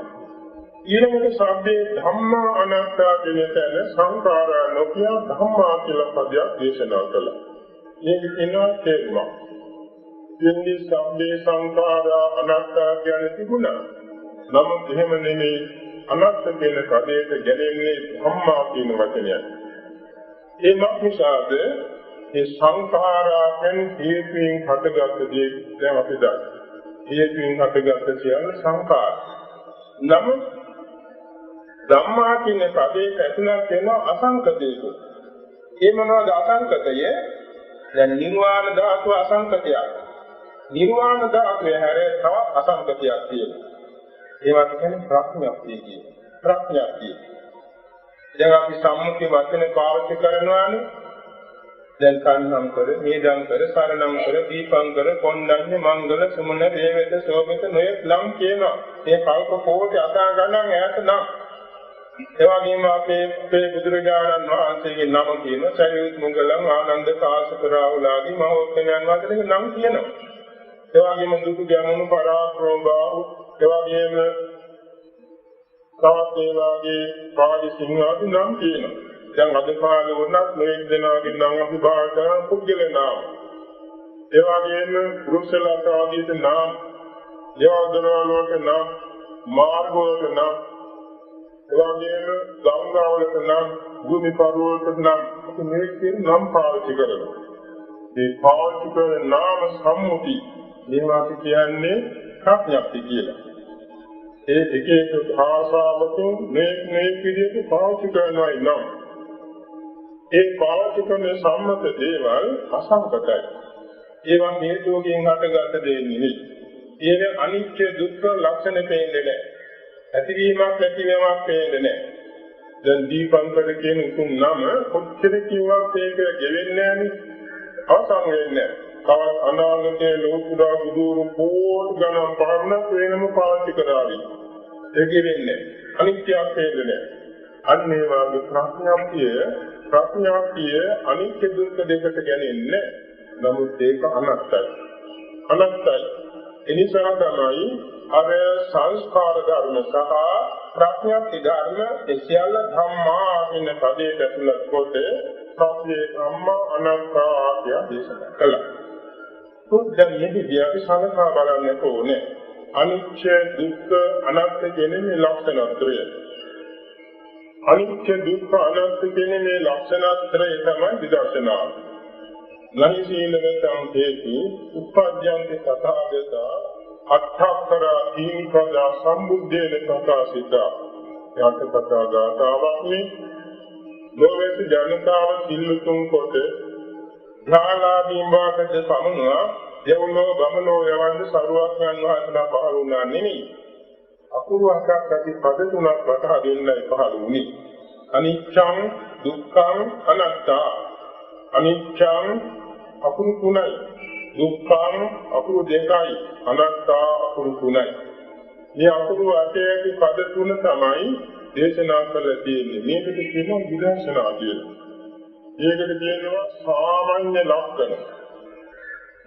ඊළඟට සබ්බේ ධම්මා අනාත්තා කියන තැන සංඛාරා නොකිය ධම්මා කියලා පදයක් දේශනා කළා. මේක කියනවා තේරුම. ඉන්නේ සබ්බේ සංඛාරා අනාත්තා කියන්නේ තිබුණා. නමුත් එහෙම නෙමෙයි අනාත්ම කියන පදයට ගැලෙන්නේ ධම්මා කියන වචනයයි. ඒ මොකද මේ සංඛාරයන් හේතුයෙන් හටගත් දේ දැන් අපි දන්නවා. හේතුයෙන් හටගත් සියල්ල සංඛාර. නමුත් ධම්මා කියන පදයට ඇතුළත් වෙන අසංකතයක. ඒ මොනවාද අසංකතය? දැන් නිර්වාණ ධාතුව අසංකතයක්. නිර්වාණ ධාතුවේ හැර තවත් අසංකතයක් තියෙනවා. ඒවට කියන්නේ ප්‍රඥාප්තිය කියන්නේ. ප්‍රඥාප්තිය. දැන් අපි සම්මුති වචන පාවිච්චි කරනවානේ. දැන් කන්නම් කර, මේදම් කර, සරණම් කර, දීපං කර, කොණ්ඩඤ්ඤ මංගල සුමන දේවත සෝභිත නොයෙක් නම් කියනවා. මේ කල්ප කෝටි අසා ගණන් ඈත නම්. ඒ වගේම අපේ බුදුරජාණන් වහන්සේගේ නම කියන සරියුත් මුගලන් ආනන්ද කාශ්‍යප රාහුලාදී මහෝත්තමයන් වහන්සේගේ නම් කියනවා. ඒ වගේම දුක ගැමුණු පරාක්‍රම බාහු ඒ වගේම තවත් ඒ වගේ පාලි සිංහාදී නම් කියනවා. දැන් අද කාලේ වුණත් මේ දෙනාගේ නම් අපි භාවිත කරන පුද්ගල නාම. ඒ වගේම පුරුෂලන්ට ආදීත නාම, දේවදරවලට නම්, මාර්ගවලට නම්, ඒ වගේම ගංගාවලට නම්, භූමි පර්වතවලට නම් අපි මේ කියන නම් පාවිච්චි කරනවා. මේ පාවිච්චි කරන නාම සම්මුති මේවා කියන්නේ ප්‍රඥප්ති කියලා. ඒ එක එක භාෂාවකින් මේ විදිහට පාවිච්චි කරනවා නම් ඒ පාවිච්චි කරන සම්මත දේවල් අසංකතයි. ඒවා හේතුවකින් හටගත් දෙයක් නෙවෙයි. ඒක අනිත්‍ය දුක්ඛ ලක්ෂණ පේන්නේ නැහැ. ඇතිවීමක් නැතිවීමක් පේන්නේ නැහැ. දැන් දීපංකර කියන උතුම් නම කොච්චර කිව්වත් ඒක ගෙවෙන්නේ නැහැනේ. අවසන් වෙන්නේ තවත් අනාගතයේ ලෝකුඩා බුදුරු කෝටි ගණන් පරණ වෙනම පාවිච්චි කරાવી. ඒක වෙන්නේ අනිත්‍යයක් හේතුනේ. අන්න ඒ වගේ ප්‍රඥාප්තිය අනිත්‍ය දුක්ඛ දෙකට ගැනෙන්නේ. නමුත් ඒක අනත්තයි. එනිසා තමයි අර සංස්කාර ධර්ම සහ ප්‍රඥාප්ති ධර්ම සියල්ල ධම්මා කියන පදයට ඇතුළත් කොට සත්‍ය ධම්ම අනත්තා කියන දේශනා කළා. උද්දම් මෙහිදී අපි සංකල්ප බලන්න ඕනේ. අනිත්‍ය දුක්ඛ අනාත්ම කියන මේ ලක්ෂණත්‍රය. අනිත්‍ය දුක්ඛ අනාත්ම කියන මේ ලක්ෂණත්‍රය තමයි විදර්ශනාව. නහි සීලවතං හේතු උප්පජ්ජන්ති තථාගත අට්ඨක්කර දීපදා සම්බුද්ධේන ප්‍රකාශිතා. යත් තථාගතාවක්නි ලෝකේ ජනතාව සිල්ලුතුන් කොට ඥානාදීන් වාකද සමුනා දෙව්ලෝ බමලෝ යවන්ද සරුවක්යන් වහන්සේලා පහළ වුණා නෙමෙයි. අකුරු අක්කක් ඇති පද තුනක් වටහා දෙන්නයි පහළ වුණේ. අනිච්ඡං දුක්ඛං අනාත්තා. අනිච්ඡං අකුරු තුනයි. දුක්ඛං අකුරු දෙකයි. අනාත්තා අකුරු තුනයි. මේ අකුරු අටේ පද තුන තමයි දේශනා කළ තියෙන්නේ. මේකට කියනවා විදර්ශනා කියලා. ඒකට කියනවා සාමාන්‍ය ලක්ෂණ.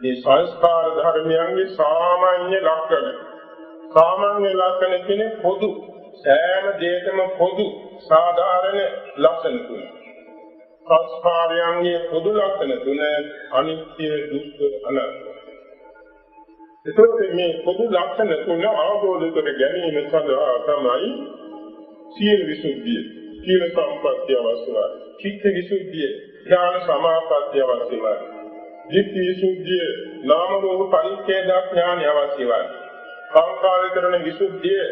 මේ සංස්කාර ධර්මයන්ගේ සාමාන්‍ය ලක්ෂණ. සාමාන්‍ය ලක්ෂණ කියන්නේ පොදු සෑම දෙයකම පොදු සාධාරණ ලක්ෂණ තුන. සංස්කාරයන්ගේ පොදු ලක්ෂණ තුන අනිත්‍ය දුක්ඛ අනාත්ම. ඒකත් මේ පොදු ලක්ෂණ තුන අවබෝධ කර ගැනීම සඳහා තමයි සීල විසුද්ධිය, සීල සම්පත්තිය අවශ්‍යයි. චිත්ත විසුද්ධිය, ඥාන සමාපත්තිය අවශ්‍යයි. ධිට්ඨි විසුද්ධිය, නාම රූප පරිච්ඡේද ඥානය අවශ්‍යයි. සංකාරිකරණ විසුද්ධිය,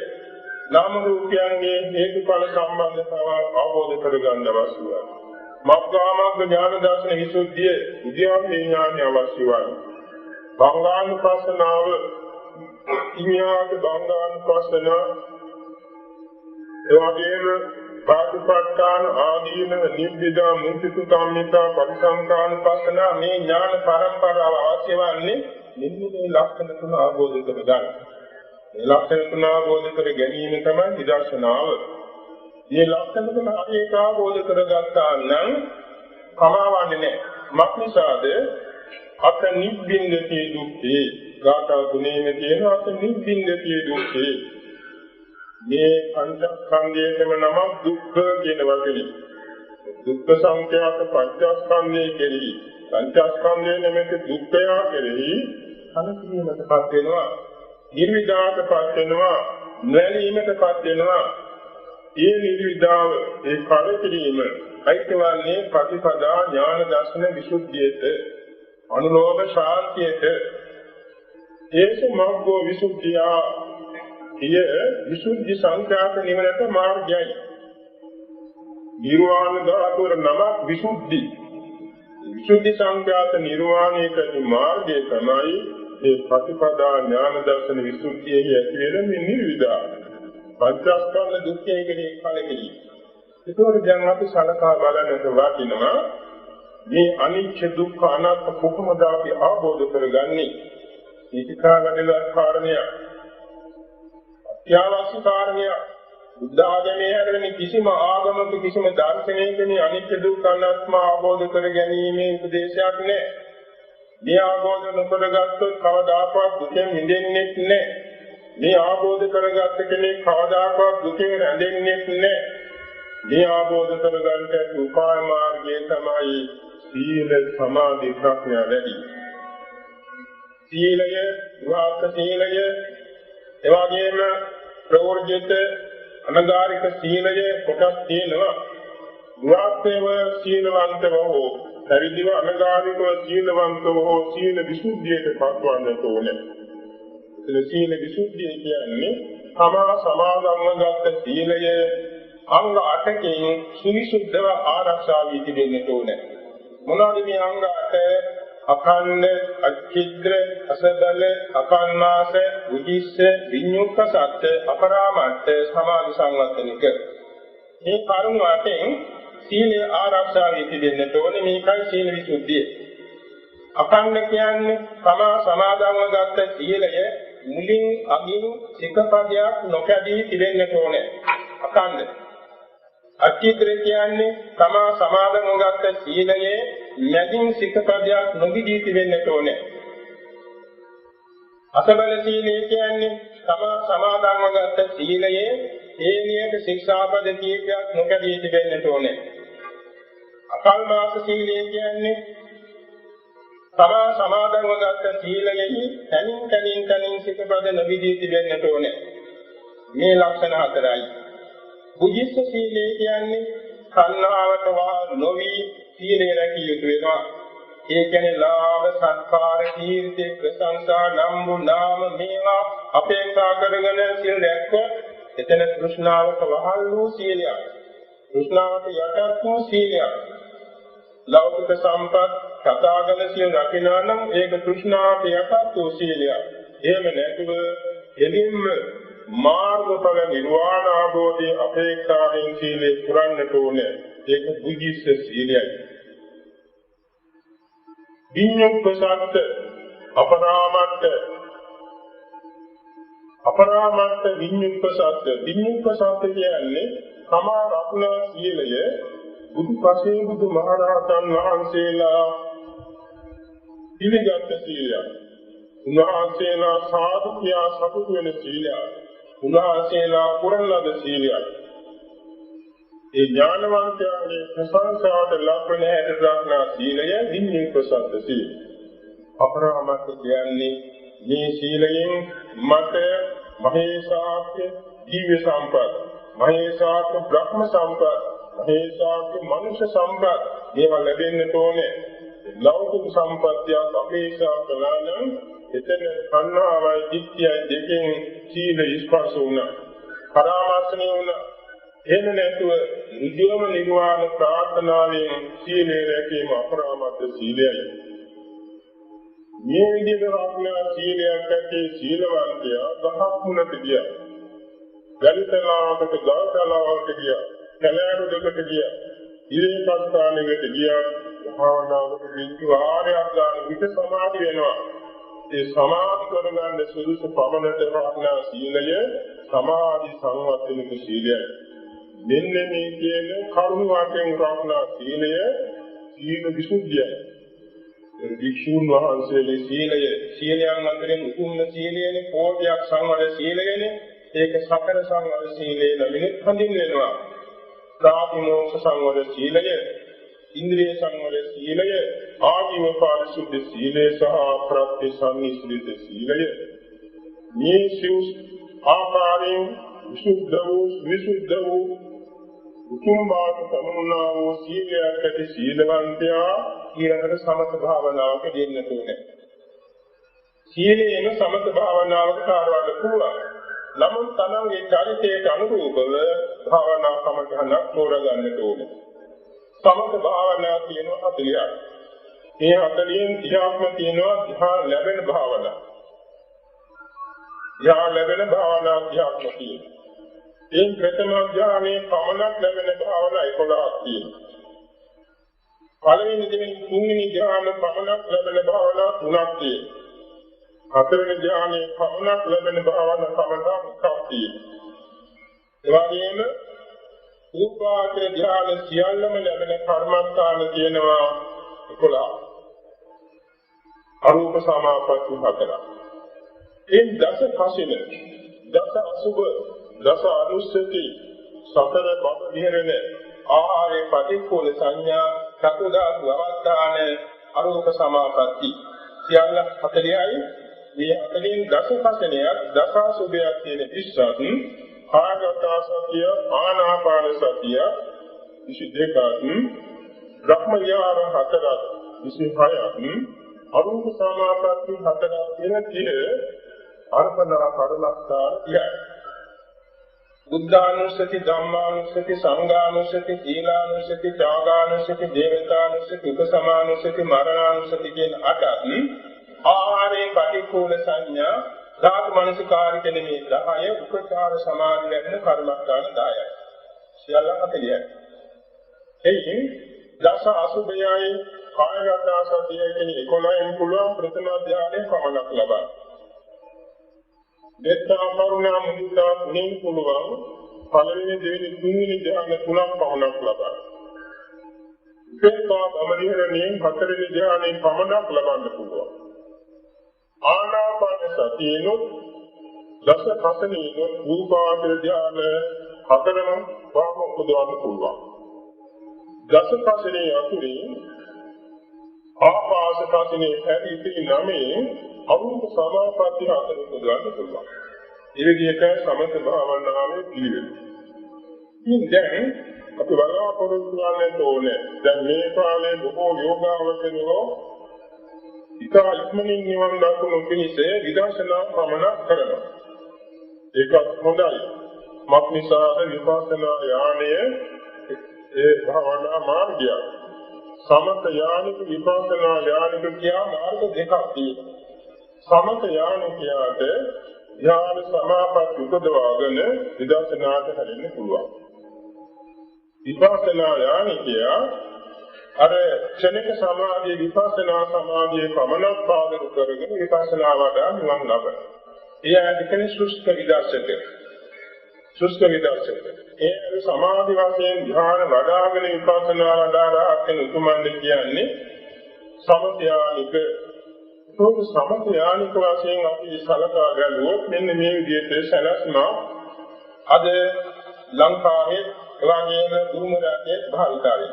නාම රූපයන්ගේ හේතුඵල සම්බන්ධතාව අවබෝධ කරගන්න අවශ්‍යයි. මග්ගාමග්ග ඥාන දර්ශන විසුද්ධිය, විද්‍යාවේ ඥානය අවශ්‍යයි. භංගානුපස්සනාව, ඉන්‍යාත භංගානුපස්සනාව, එවැගේම පාටිපට්ඨාන ආදීන නිබ්බිදා මුක්ති කාමිතා පරිසංකානුපස්සනා මේ ඥාන පරම්පරාව අවශ්‍ය වන්නේ මෙන්න මේ ලක්ෂණ තුන අවබෝධ කරගන්න. මේ ලක්ෂණ තුන අවබෝධ කර ගැනීම තමයි විදර්ශනාව. මේ ලක්ෂණ තුන හරියට අවබෝධ කරගත්තා නම් කමාවන්නේ නැහැ. මක්නිසාද අත නිබ්බින්දති දුක්ඛේ ගාථා තුනේම තියෙන අත නිබ්බින්දති දුක්ඛේ මේ පංචස්කන්ධයේම නම දුක්ඛ කියන වචනේ. දුක්ඛ සංඛ්‍යාත පංචස්කන්ධයේ කෙරෙහි පංචස්කන්ධයේ නැමෙති දුක්ඛය කෙරෙහි අනතිමකටපත් වෙනවා. නිර්විදාකටපත් වෙනවා. නැලීමකටපත් වෙනවා. ඒ නිර්විදාව ඒ කලකිරීම අයිතිවන්නේ ප්‍රතිපදා ඥාන දර්ශන විසුද්ධියට අනුලෝම ශාන්තියට ඒස මග්ගෝ විසුද්ධියා විසුද්ධි සංඛ්‍යාත නිවනට මාර්ගයයි. නිර්වාණ ධාතුර නම විසුද්ධි. විසුද්ධි සංඛ්‍යාත නිර්වාණයට මාර්ගය තමයි මේ ප්‍රතිපදා ඥාන දර්ශන විසුද්ධියේ ඇති වෙන මේ නිර්විදා. පංචස්කන්ධ දුක්ඛයේ කලකිරි. ඒකෝර දැන් අපි සලකා බලන්නට වටිනවා මේ අනිත්‍ය දුක්ඛ අනාත්ම කොහොමද අපි අවබෝධ කරගන්නේ? මේකා වැඩිලා කාරණයක්. ත්‍යාවස්ස කාරණය බුද්ධ ආගමේ හැරෙන කිසිම ආගමක කිසිම දාර්ශනිකයෙකුගේ අනිත්‍ය දුක්ඛ අනාත්ම අවබෝධ කර ගැනීමේ උපදේශයක් නැහැ. මේ අවබෝධ නොකරගත්තොත් කවදාකවත් දුකෙන් මිදෙන්නේ නැහැ. මේ අවබෝධ කරගත්ත කෙනෙක් කවදාකවත් දුකෙන් රැඳෙන්නේ නැහැ. මේ අවබෝධ කරගන්නට උපාය මාර්ගය තමයි සීල සමාධි ප්‍රඥා වැඩි. සීලය, විවාහ සීලය, එවාගෙම ප්‍රවෘජිත අනගාരിക සීලය කොටස් තියෙනවා. විවාහේව සීලවන්තව හෝ පරිදිව අනගාരികව සීලවන්තව හෝ සීල විසුද්ධියට පත්වන්නට ඕනේ. ඒ සීල විසුද්ධිය කියන්නේ සමාදන්ව ගත සීලය අංග 8කින් සුවිසුද්ධව ආරක්ෂා වී තිබෙන්නට ඕනේ. මොනවාද මේ අංග 8? අඛණ්ඩ, අච්චිද්‍ර, අසදල, අකන්නාස, උදිස්ස, විඤ්ඤුක්ඛ සත්‍ය, අපරාමත්ත, සමාධි සංවත්තනික. මේ කරුණු අටෙන් සීලය ආරක්ෂා වී තිබෙන්නට ඕනේ. මේකයි සීල විසුද්ධිය. අඛණ්ඩ කියන්නේ තමා සමාදන්ව ගත්ත සීලය මුලින් අගින් සිකපදයක් නොකැඩී තිබෙන්නට ඕනේ. අඛණ්ඩ. අචිත්‍ර කියන්නේ තමා සමාදන්ව ගත්ත සීලයේ මැදින් සිකපදයක් නොගිදී තිබෙන්නට ඕනේ. අසබල සීලය කියන්නේ තමා සමාදන්ව ගත්ත සීලයේ හේනියක ශික්ෂාපද කීපයක් නොකැඩී තිබෙන්නට ඕනේ. අකල්මාස සීලය කියන්නේ තමා සමාදන්ව ගත්ත සීලයෙහි තනින් සිකපද නොවිදී තිබෙන්නට ඕනේ. මේ ලක්ෂණ හතරයි. බුද්ධිස්ස සීලය කියන්නේ කන්නාවට වා නොවි සීලය රැකිය යුතු වෙනවා. ඒ කියන්නේ ලාභ සත්කාර කීර්ති ප්‍රශංසා නම්බු නාම මේවා අපේක්ෂා කරගෙන සීල රැක්කොත් එතන තෘෂ්ණාවට වහල් වූ සීලයක්. තෘෂ්ණාවට යටත් වූ සීලයක්. ලෞකික සම්පත් කතාගෙන සීල රකිනා නම් ඒක තෘෂ්ණාවට යටත් වූ සීලයක්. එහෙම නැතුව එදින්ම මාර්ගඵල නිර්වාණ ආභෝධයේ අපේක්ෂාවෙන් සීලේ පුරන්නට ඕනේ. ඒක බුද්ධිස්ස සීලයයි. විඤ්ඤුක්ඛසත්ත අපරාමත්ත විඤ්ඤුක්ඛසත්ත කියන්නේ තමා රත්නා සීලය බුදු පසේ බුදු මහරහතන් වහන්සේලා පිළිගත් සීලයක්. උන්වහන්සේලා සාදු කියා සතුටු වෙන සීලයක්. උන්වහන්සේලා පුරන ලද සීලයක්. ඒ ඥානවන්තයන්ගේ ප්‍රශංසාවට ලක්වන හැට දක්නා සීලය විඤ්ඤුක්ඛසත්ත සීලය. අපරාමත්ත කියන්නේ මේ සීලයෙන් මට මහේසාක්‍ය දිව්‍ය සම්පත්, මහේසාක්‍ය බ්‍රහ්ම සම්පත්, මහේසාක්‍ය මනුෂ්‍ය සම්පත් මේවා ලැබෙන්නට ඕනේ. ලෞකික සම්පත්තියක් අපේක්ෂා කළා නම් එතන කන්නාවයි දිට්ඨියයි දෙකෙන් සීල ස්පර්ශ වුණා. පරාමාසණය වුණා. එහෙම නැතුව නිජම නිර්වාණ ප්‍රාර්ථනාවෙන් සීලය රැකීම අපරාමත්ත සීලයයි. මේ විදිහට රාග්නා සීලයක් ඇති සීලවන්තයා දහස් මුලට ගියා. ගලිතලාවකට ගල්තලාවකට ගියා. කැලෑරුඩකට ගියා. ඉරේකස්ථානෙකට ගියා. භාවනාවකට විඳු ආරයක් ගන්න විට සමාධි වෙනවා. ඒ සමාධි කරගන්න සුදුසු පමණට රාගනා සීලය සමාධි සංවර්ධනික සීලයයි. මෙන්න මේ කියන කරුණ වාක්‍යයෙන් රාගනා සීලය සීල විසුද්ධියයි. වික්ෂුන් වහන්සේගේ සීලයන් අතරින් උතුම්ම සීලයනේ කෝටියක් සංවර සීලයනේ. ඒක සතර සංවර සීලය නමින් හඳුන්වනවා. ප්‍රාතිමෝක්ෂ සංවර සීලය, ඉන්ද්‍රිය සංවර සීලය, ආජීව පාරිශුද්ධ සීලය සහ ප්‍රත්‍යසන්නිස්සිත සීලය. මේ සිව් ආකාරයෙන් විසුද්ධ වූ උතුම් මාර්ග සමුනා වූ සීලයක් ඇති සීලවන්තයා ඊළඟට සමත භාවනාවක දෙන්නට ඕනේ. සීලේන සමත භාවනාවකට ආරවන්න පුළුවන්. නමුත් තමන්ගේ චරිතයට අනුරූපව භාවනා සමතහනක් තෝරගන්නට ඕනේ. සමත භාවනා කියනවා 40ක්. ඒ 40න් 30ක්ම තියෙනවා ධ්‍යාන ලැබෙන භාවනා. ධ්‍යාන ලැබෙන භාවනා 30ක්ම තියෙනවා. ඒ ප්‍රථම ධ්‍යානයේ පමණක් ලැබෙන භාවනා 11ක් තියෙනවා. පළවෙනි දෙවෙනි තුන්වෙනි ධ්‍යාන පමණක් ලැබෙන භාවනා 3ක් තියෙනවා. හතරවෙනි ධ්‍යානයේ පමණක් ලැබෙන භාවනා පමණක් 1ක් තියෙනවා. ඒ වගේම උපාචර ධ්‍යාන සියල්ලම ලැබෙන කර්මස්ථාන තියෙනවා 11ක්. අරූප සමාපatti 4ක්. ඒ දස කසින, දස අසුබ, දස අනුස්සති, සතර බබ විහරණ, ආහාරේ පටික්කුල සංඥා, චතුදාස් වවත්තාන, අරූප සමාපatti සියල්ල 40යි. මේ 40න් දස කසිනයක්, දස අසුබයක් කියන 20ක්. ආගතා සතිය, ආනාපාන සතිය 22ක්, බ්‍රහ්ම විහාර 4ක් 26ක්, අරූප සමාපatti 4ක් කියන 30 අර්පණා කර්මස්ථාන 30යි. බුද්ධානුස්සති, ධම්මානුස්සති, සංඝානුස්සති, සීලානුස්සති, ත්‍යාගානුස්සති, දේවතානුස්සති, උපසමානුස්සති, මරණානුස්සති කියන 8ක්. ආහාරේ පටික්කුල සංඥා, ධාතු මනසිකාර කියන මේ 10 උපචාර සමාධි ලැබෙන කර්මස්ථාන 10යි. සියල්ල 40යි. එයින් දස අසුභයයි, කායගත සතිය කියන්නේ 11න් පුළුවන් ප්‍රථම ධ්‍යානයේ පමණක් ලබා. මෙත්තා කරුණා මුදිතා තුنين පුළුවන් පළවෙනි දෙවෙනි තුන්වෙනි ධ්‍යාන තුනක් පමණක් ලබා. මෙත්තා සමලිහරණයෙන් හතරවෙනි ධ්‍යානයේ පමණක් ලබන්න පුළුවන්. ආනාපාන සතියනොත් දස කසනීනොත් රූපාවචර ධ්‍යාන හතරම වහම උපදවන්න පුළුවන්. දස කසනේ අතුරින් ආපාස කසනේ හැටි නමේ අරූප සමාපatti හතර උපදවන්න පුළුවන්. ඒ විදිහට සමථ භාවනාවේ පිළිවෙල. ඉතින් දැන් අපි බලාපොරොත්තු වෙන්න ඕනේ. දැන් මේ කාලේ බොහෝ යෝගාවචරයෝ ඉතා ඉක්මනින් නිවන් දක්වන පිණිස විදර්ශනා පමණක් කරනවා. ඒක හොඳයි. මත් නිසාද විපස්සනා යානය ඒ භාවනා මාර්ගය. සමථ යානික විපස්සනා යානික කියන මාර්ග දෙකක් තියෙනවා. සමථ යානිකයාට ඥාන සමාපatti උපදවාගෙන විදර්ශනාට හැරෙන්න පුළුවන්. විපස්සනා යානිකයා අර ක්ෂණික සමාධියේ විපස්සනා සමාධියේ පමණක් පාදක කරගෙන විපස්සනා වඩා නිවන් ලබන. ඒ ආදිකේ සුෂ්ක විදර්ශක. සුෂ්ක විදර්ශක. ඒ සමාධි වශයෙන් ධ්‍යාන වඩාගෙන විපස්සනා වඩා කියන උතුමන්ද කියන්නේ සමථයානික. ඒක සමථයානික වශයෙන් අපි සලකා ගන්නොත් මෙන්න මේ විදිහට සැලැස්ම අද ලංකාවේ එවාගේම දුමරාගේ භාවිතාවේ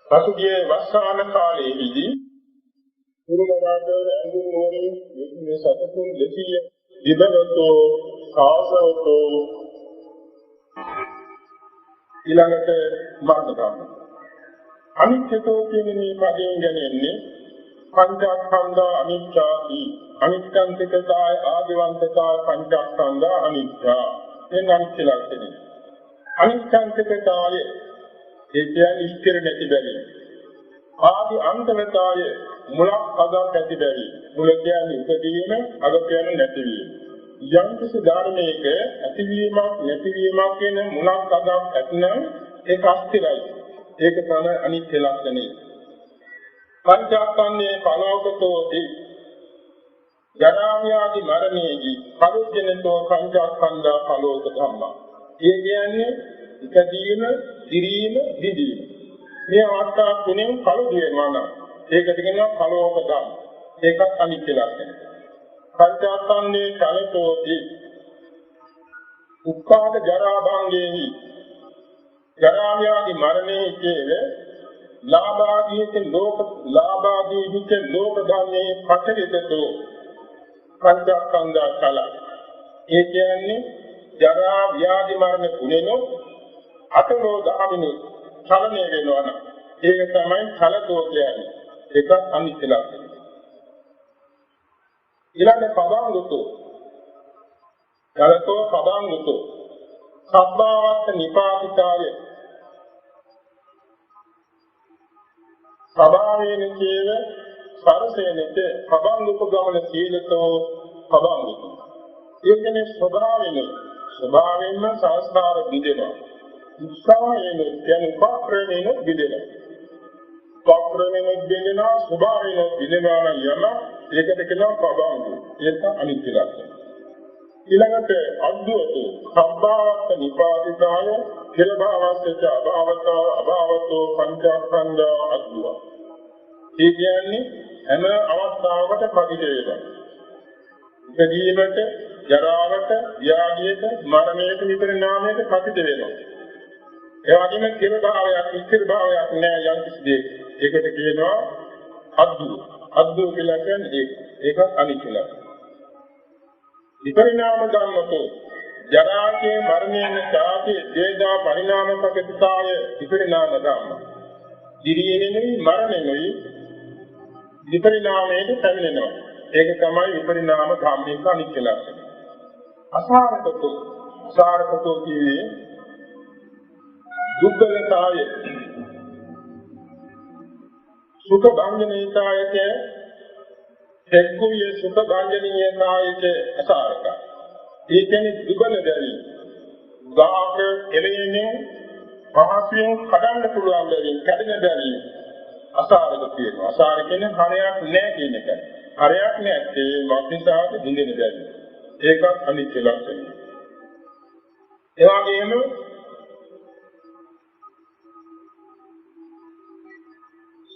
පසුගිය වස්සාන කාලයේදී දුමරාගේ අඳුරෝරේ මේ සතතුන් 200 විභවතෝ සාසවතෝ ඊළඟට මාර්ගකම් අනිත්‍යතෝ කියන මේ පදයෙන් ගැනෙන්නේ පංචස්කන්ධ අනිත්‍යයි අනිත්‍යන්තිකතාය ආදිවන්තතාය පංචස්කන්ධ අනිත්‍ය එන අනිත්‍ය ලක්ෂණය අනිත්‍යන්තිකතාය ඒ කියන්නේ ස්ථිර නැති බැරි ආදි අන්තවතාය මුලක් අගක් ඇති බැරි මුල කියන්නේ උපදීන අග කියන්නේ නැතිවීම යම් කිසි ධර්මයක ඇතිවීමක් නැතිවීමක් කියන මුලක් අගක් ඇතනම් ඒක අස්තිරයි ඒක තමයි අනිත්‍ය ලක්ෂණය පංචස්කන්ධයේ පලෝකතෝති ජරාව්‍යාධි මරණයේදී පරිච්ඡේදතෝ පංචස්කන්ධ පලෝක ධම්මා ඒ කියන්නේ ඉදීම දිරීම දිදීම මේ අවස්ථා තුනෙන් කලු දෙනවා නම් ඒකට කියනවා පලෝක ධම්ම ඒකත් අනිත්‍ය ලක්ෂණය පංචස්කන්ධයේ කලතෝති උක්ඛාද ජරා භංගේහි ජරාව්‍යාධි මරණයේ කියන්නේ ලාභාදීක ලෝක ධර්මයේ පඨිතෝ පංචස්කන්ධ කල ඒ කියන්නේ ජරා ව්‍යාධි මරණ තුනෙනොත් අතලෝ ගාමිනු චලනය වෙනවා නම් ඒක තමයි කලතෝ කියන්නේ ඒක අනිත්‍ය ලක්ෂණය ඊළඟ පදාංගතෝ කලතෝ පදාංගතෝ සබ්බාවත්ත නිපාතිකාය සබාවේන කේව සරසේනක පබංගුප ගමන සීලතෝ පබංගුතු ඒ කියන්නේ ස්වභාවයෙන්ම සංස්කාර බිඳෙනවා උත්සාහයෙන් කියන්නේ පාක්‍රමයෙන් බිඳෙනවා පාක්‍රමයෙන් බිඳෙනවා ස්වභාවයෙන් බිඳෙනවා යන ඒකට කියනවා පබංගු ඒක අනිත්‍ය ලක්ෂණය ඊළඟට අද්වතු සබ්බාවත්ත නිපාතිකාය කෙලභාවස්ස අභාවතෝ පංචස්කන්ධ අද්දුව. ඒ කියන්නේ හැම අවස්ථාවකට පරිදි වෙනවා. ඉදීමට, ජරාවට, ව්‍යාධියට, මරණයට විපරිණාමයට පරිදි වෙනවා. ඒ වගේම කෙලභාවයක්, ස්ථිර භාවයක් නෑ යම් කිසි දෙයක. ඒකට කියනවා අද්දුව. අද්දුව කියලා කියන්නේ ඒක අනිත්‍ය ලක්ෂණය. විපරිණාම ධම්මතෝ ජරාගේ මරණයෙන් සාපේ දේදා පරිණාම පකතිතාය විපරිණාම ධම්ම. දිරියෙනෙයි මරණෙනෙයි විපරිණාමයට පැමිණෙනවා. ඒක තමයි විපරිණාම ධම්මික අනිත්‍ය ලක්ෂණය. අසාරකතෝ කියන්නේ දුක්ඛලතාය සුඛ භංජනීයතායක එක්කුයේ සුඛ භංජනීයතායක අසාරක. ඒ කියන්නේ දුබල දැවි. ගාක එළෙන්නේ පහසුවෙන් කඩන්න පුළුවන් බැවින් කැඩෙන බැවින් අසාරක තියෙනවා. අසාර කියන්නේ හරයක් නැහැ කියන එක. හරයක් නැත්තේ මක්නිසාද දින්දෙන බැරි. ඒකත් අනිත්‍ය ලක්ෂණය. ඒ වගේම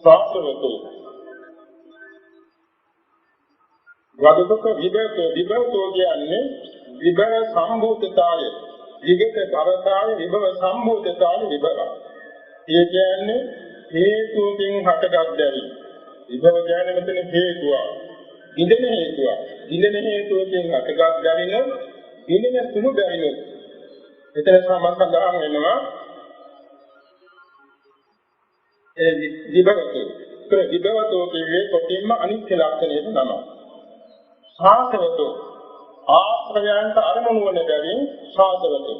සාස්ත්‍රවතු වදක විභවතෝ කියන්නේ විභව සම්භූතතාවය. විගත කරතාවය විභව සම්භූතතාවය විභව. ඒ කියන්නේ හේතුකින් හටගත් බැරි. විභව කියන්නේ මෙතන හේතුව. ඉඳෙන හේතුව. ඉඳෙන හේතුකින් හටගත් බැරින ඉඳෙන සුළු බැරින. මෙතන සම්බන්ධ වෙනවා ඒ විභවතෝ කියන්නේ කොටින්ම අනිත්‍ය ලක්ෂණයට නම. සාසවතෝ ආශ්‍රයයන්ට අරමුණු වන බැවින් සාසවතෝ.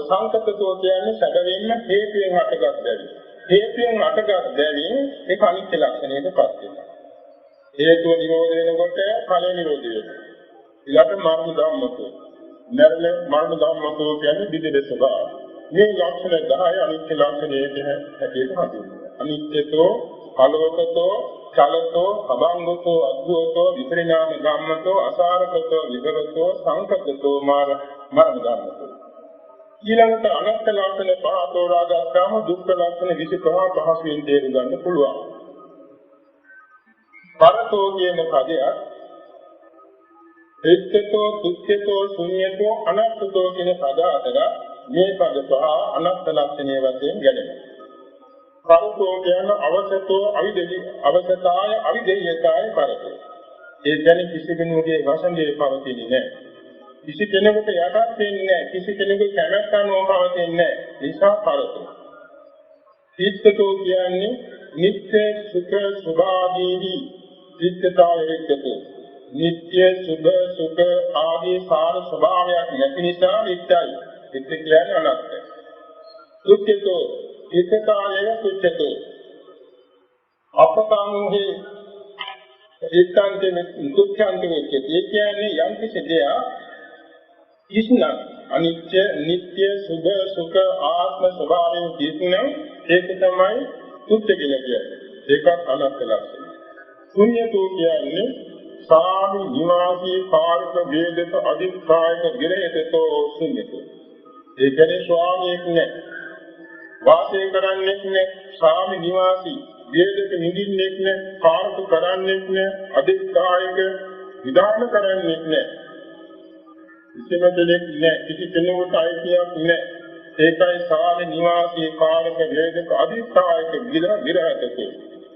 සංකතතෝ කියන්නේ සැබවින්ම හේතුයෙන් හටගත් බැරි. හේතුයෙන් හටගත් බැවින් ඒක අනිත්‍ය ලක්ෂණයට පත් වෙනවා. හේතුව නිරෝධ වෙනකොට ඵල නිරෝධ වෙනවා. ඊළඟට මාර්ග ධම්මතෝ. මරණ ධම්මතෝ කියන්නේ විදිහට ස්වභාවය. මේ ලක්ෂණ 10 අනිත්‍ය ලක්ෂණයට හැටියට හඳුන්වනවා. අනිත්‍යතෝ, අලෝකතෝ, චලතෝ, අභංගතෝ, අද්භූතෝ, විපරිණාම ධම්මතෝ, අසාරකතෝ, විභවතෝ, සංකතතෝ, මරණ ධම්මතෝ. ඊළඟට අනත්ත් ලක්ෂණ පහ තෝරාගත්තාම දුක්ඛ ලක්ෂණ 25 පහසුවෙන් තේරුම් ගන්න පුළුවන්. පරතෝ කියන පදයක් එක්කතෝ, දුක්ඛතෝ, ශුන්‍යතෝ, අනත්තතෝ කියන පද අතර මේ පද පහ අනත්ත් ලක්ෂණයේ වශයෙන් ගැලෙනවා. පරතෝ කියන අවසතෝ අවසතාය අවිදේයතාය පරතෝ. ඒ කියන්නේ කිසි කෙනෙකුගේ වසඟේ පවතින්නේ නැහැ. කිසි කෙනෙකුට යටත් වෙන්නේ නැහැ. කිසි කෙනෙකුගේ කැමැත්ත අනුව පවතින්නේ නැහැ. නිසා පරතෝ. චිත්තතෝ කියන්නේ නිත්‍ය සුඛ සුභාදීහි චිත්තතාවය එක්කතෝ. නිත්‍ය සුභ සුඛ ආදී සාර ස්වභාවයක් නැති නිසා නිත්‍යයි. නිත්‍ය කියන්නේ අනත්තයි. දුක්ඛතෝ ඒකතාවය තුච්ඡතෝ. අපතංහි ඒකාන්තේ දුක්ඛාන්තේ ඒ කියන්නේ යම් කිසි දෙයක් ඉස්න අනිත්‍ය නිත්‍ය සුභ සුඛ ආත්ම ස්වභාවයෙන් කිසින ඒක තමයි තුච්ඡ කියලා කියන්නේ. ඒකත් අනත්ත ලක්ෂණය. ශුන්‍යතෝ කියන්නේ සාමි නිවාසී කාර්ක වේදක අධිකායක ගිරේතෝ ශුන්‍යතෝ. ඒ කියන්නේ ස්වාමීෙක් නැහැ. වාසය කරන්නේ නැහැ. සාමි නිවාසී වේදක නිදින්නේ නැහැ. කාර්ක කරන්නේ නැහැ. අධිකායක විධාන කරන්නේ නැහැ. කිසිම දෙයක් නැහැ. කිසි කෙනෙකුට අයිතියක් නැහැ. ඒකයි සාමි නිවාසී කාර්ක වේදක අධිකායක ගිරේතෝ.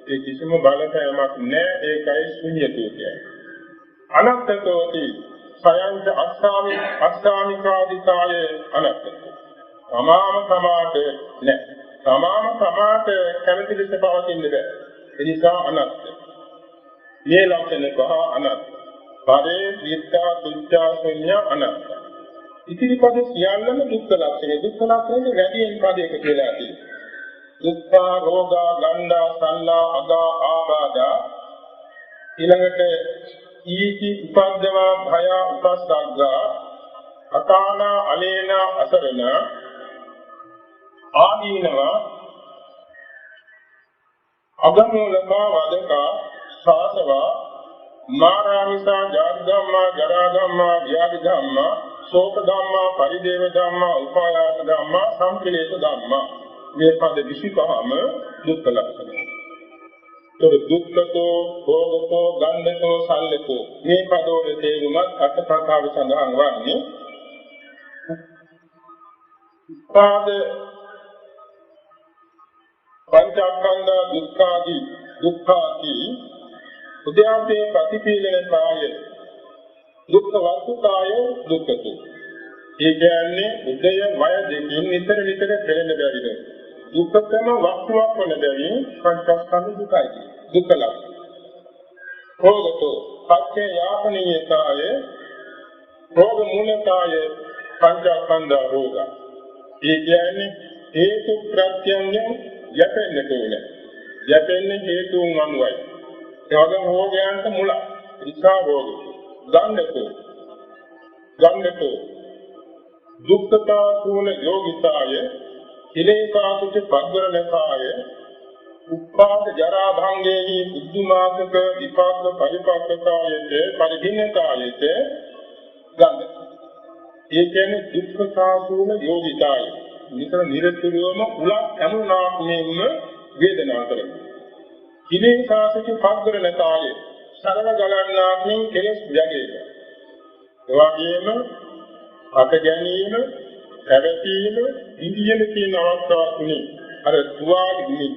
ඒ කිසිම බලපෑමක් නැහැ. ඒකයි ශුන්‍යතෝ කියන්නේ. අනත්තතෝති සයන්ත අස්සාමිකාදිකාය අනත්තතෝ. තමාම තමාට නැහැ. තමාම තමාට කැමති ලෙස පවතින්න බෑ. ඒ නිසා අනත්ත. මේ ලක්ෂණ පහ අනත්ත. පරේ විත්තා තුච්ඡා ශුන්‍ය අනත්ත. ඉතිරි පද සියල්ලම දුක්ඛ ලක්ෂණ. දුක්ඛ ලක්ෂණේ වැඩියෙන් පදයක කියලා තියෙනවා. දුක්ඛ රෝගා ගණ්ඩා සල්ලා අගා ආබාධා ඊළඟට ඊති උපද්දවා භය උපස්සග්ගා අකානා අලේනා අසරණ ආදීනව අගමූලකා වදකා සාසවා මාරාමිසා ජාති ධම්මා ජරා ධම්මා ව්‍යාධි ධම්මා ශෝක ධම්මා පරිදේව ධම්මා උපායාස ධම්මා සංකලේශ ධම්මා මේ පද 25ම දුක්ඛ ලක්ෂණ. දුක්ඛතෝ භෝගතෝ ගණ්ඩතෝ සල්ලතෝ මේ පදවල තේරුමත් අට ප්‍රකාර සඳහන් වන්නේ උපාද පංචස්කන්ධ දුක්ඛාති උද්‍යාපේ ප්‍රතිපීලනකාය දුක්ඛ වස්තුකාය දුක්ඛතෝ. ඒ කියන්නේ උදය වය දෙකින් නිතර නිතර පෙළෙන බැවිද දුක්ඛතම වස්තුවක් වන බැවින් පංචස්කන්ධ දුකයි දුක්ඛ ලක්ෂණ. භෝගතෝ පච්චේ යාපනීයතාය භෝග මූලකාය පංචස්කන්ධ රෝග. ඒ කියන්නේ හේතු ප්‍රත්‍යයෙන් යැපෙන්නට ඕනේ. යැපෙන්නේ හේතුන් අනුවයි. ඒ වගේම රෝගයන්ට මුල නිසා රෝගය. ගන්නතෝ දුක්ඛතා සූල යෝගිතාය ඉලේකාසුච පග්ගරණකාය උපාද ජරා භංගේහි බුද්ධමාසක විපාක පරිපක්කකායේත පරිධින්නකායේත ගන්න. ඒ කියන්නේ දුක්ඛ සාසුන යෝගිතාය. විතර නිරතුරුවම උලක් හැමුණාක් මෙන්න වේදනා කරනවා. ඉලේකාසුච පග්ගරණකාය සරල ගලන්නාක් මෙන් කෙලස් යැගෙනවා. ඒ වගේම අත ගැනීම, පැවතීම, ඉන්දියන කියන අවස්ථාවක් තුනේ අර තුවාලේ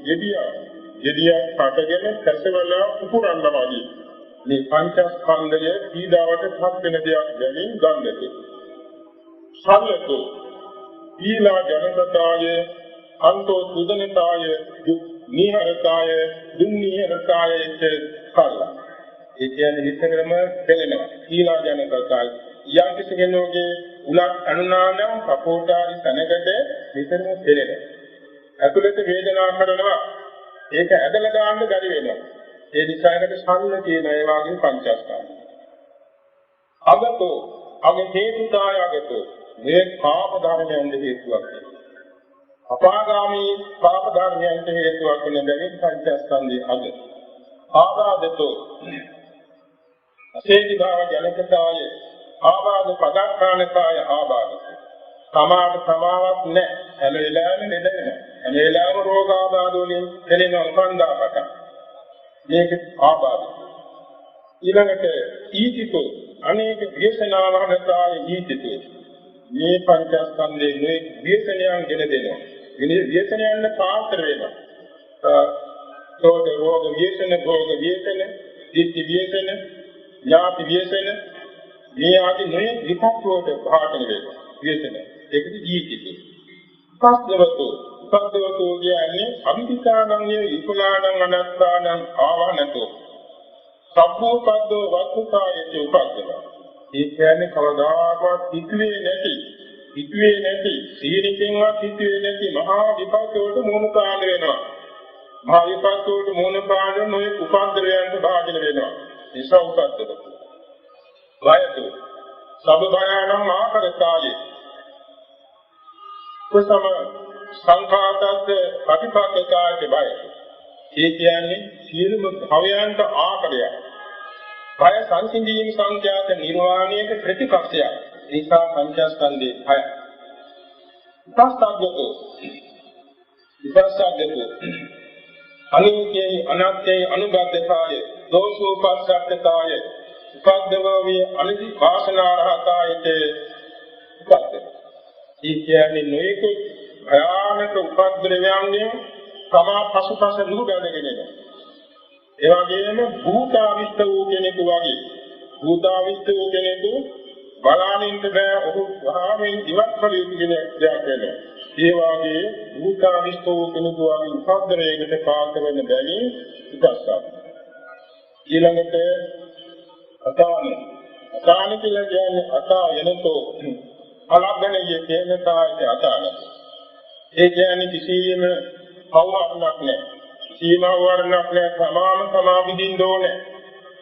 gediya පටගෙන කැසවල උපුරන්න වගේ මේ පංචස්කන්ධය පීඩාවට පත් වෙන දෙයක් ගැනීම ගන්නට. සම්ලතෝ ඊලා ජනකතාය අන්තෝ සුදනතාය නිහරතාය දුන්නිහරතාය කල්ලා. ඒ කියන්නේ විතරම දෙලෙනවා. ඊලා ජනකතාය යම් කිසි කෙනෙකුගේ උලක් අනුනානම් කපෝටාරි තැනකට විතරම දෙලෙනවා. ඇතුළත වේදනාව කරනවා. ඒක ඇදලා දාන්න බැරි වෙනවා. ඒ නිසා ඒකට සම්ල කියන ඒ වගේ පංචස්කන්ධ. අගතෝ හේතුතාය අගතෝ මේ පාප ධර්මයන් හේතුවක්. අපාගාමී පාප ධර්මයන් හේතුවක් වෙන දෙවියන් පංචස්කන්ධය අග. ආබාධතෝ අසේති භාව ජනකතාය ආබාධ පදක්ඛානකාය ආබාධතෝ සමාව සමාවක් නැහැ. හැම වෙලාවෙම නෙදෙන්නේ. හැම වෙලාවෙම රෝග ආබාධ වලින් දෙලෙන උපන්දාපට. මේක ආබාධ. ඊළඟට ඊතිකෝ අනේක ව්‍යසනාවහනතාය ඊතිකෝ. මේ පංචස්කන්ධයේ මේ ව්‍යසනයන් ගෙන දෙනවා. මේ ව්‍යසනයන් පාත්‍ර වෙනවා. රෝග ව්‍යසන, භෝග ව්‍යසන, දිට්ඨි ව්‍යසන, ඥාති ව්‍යසන මේ ආදී මේ විපක්ෂවට භාගන වෙනවා. ව්‍යසන ඒකද ජීවිතය. පස්දවතු කියන්නේ අභිධානං විපුලාණං අනත්තානං ආවනතෝ සබ්බෝපද්දෝ වස්තුකායේත උපද්දව. ඒ කියන්නේ කවදාකවත් හිතුවේ නැති සීනිකින්වත් හිතුවේ නැති මහා විපත්වලට මුහුණ පාන වෙනවා. මහා විපත්වලට මුහුණ පාන නොයේ උපද්දවයන්ට භාජන වෙනවා. ඒසව උපද්දව. වයතු සබ්බභයානං ආකරතායේ කුසම සංඛාතත් ප්‍රතිපක්ඛකායට බය. ඒ කියන්නේ සියලුම භවයන්ට ආකරයක්. බය සංසිඳීම සංඛ්‍යාත නිර්වාණයට ප්‍රතිපක්ෂයක්. ඒසා පංචස්කන්ධේ භය. විපස්සග්ගතෝ අනිත්‍යයි අනාත්මයි අනුබද්ධතාය දෝෂෝපස්සක්තාය උපද්දවවේ අනිදි වාසනාරහතායට උපද්දව. ඒ කියන්නේ නොයෙකුත් භයානක උපද්ද්‍රවයන්ගෙන් තමා පසුපස නුඹැනගෙන එනවා. ඒ වගේම භූතාවිෂ්ඨ වූ කෙනෙකු වගේ භූතාවිෂ්ඨ වූ කෙනෙකු බලානින්ද බෑ ඔහු වහාමින් ඉවත් කළ යුතු කෙනෙක් වෙනවා. ඒ වගේ භූතාවිෂ්ඨ වූ කෙනෙකු වගේ උපද්ද්‍රවයකට පාත වෙන බැවින් ඉස්සක්. ඊළඟට අතාන කියලා කියන්නේ අතා යනතෝ අලබ්බනේ තේනතාවේ අතාන. ඒ කියන්නේ කිසියම් අවවරණක් නැහැ. සීමාවරණක් නැහැ. සමාම විදින්න ඕනේ.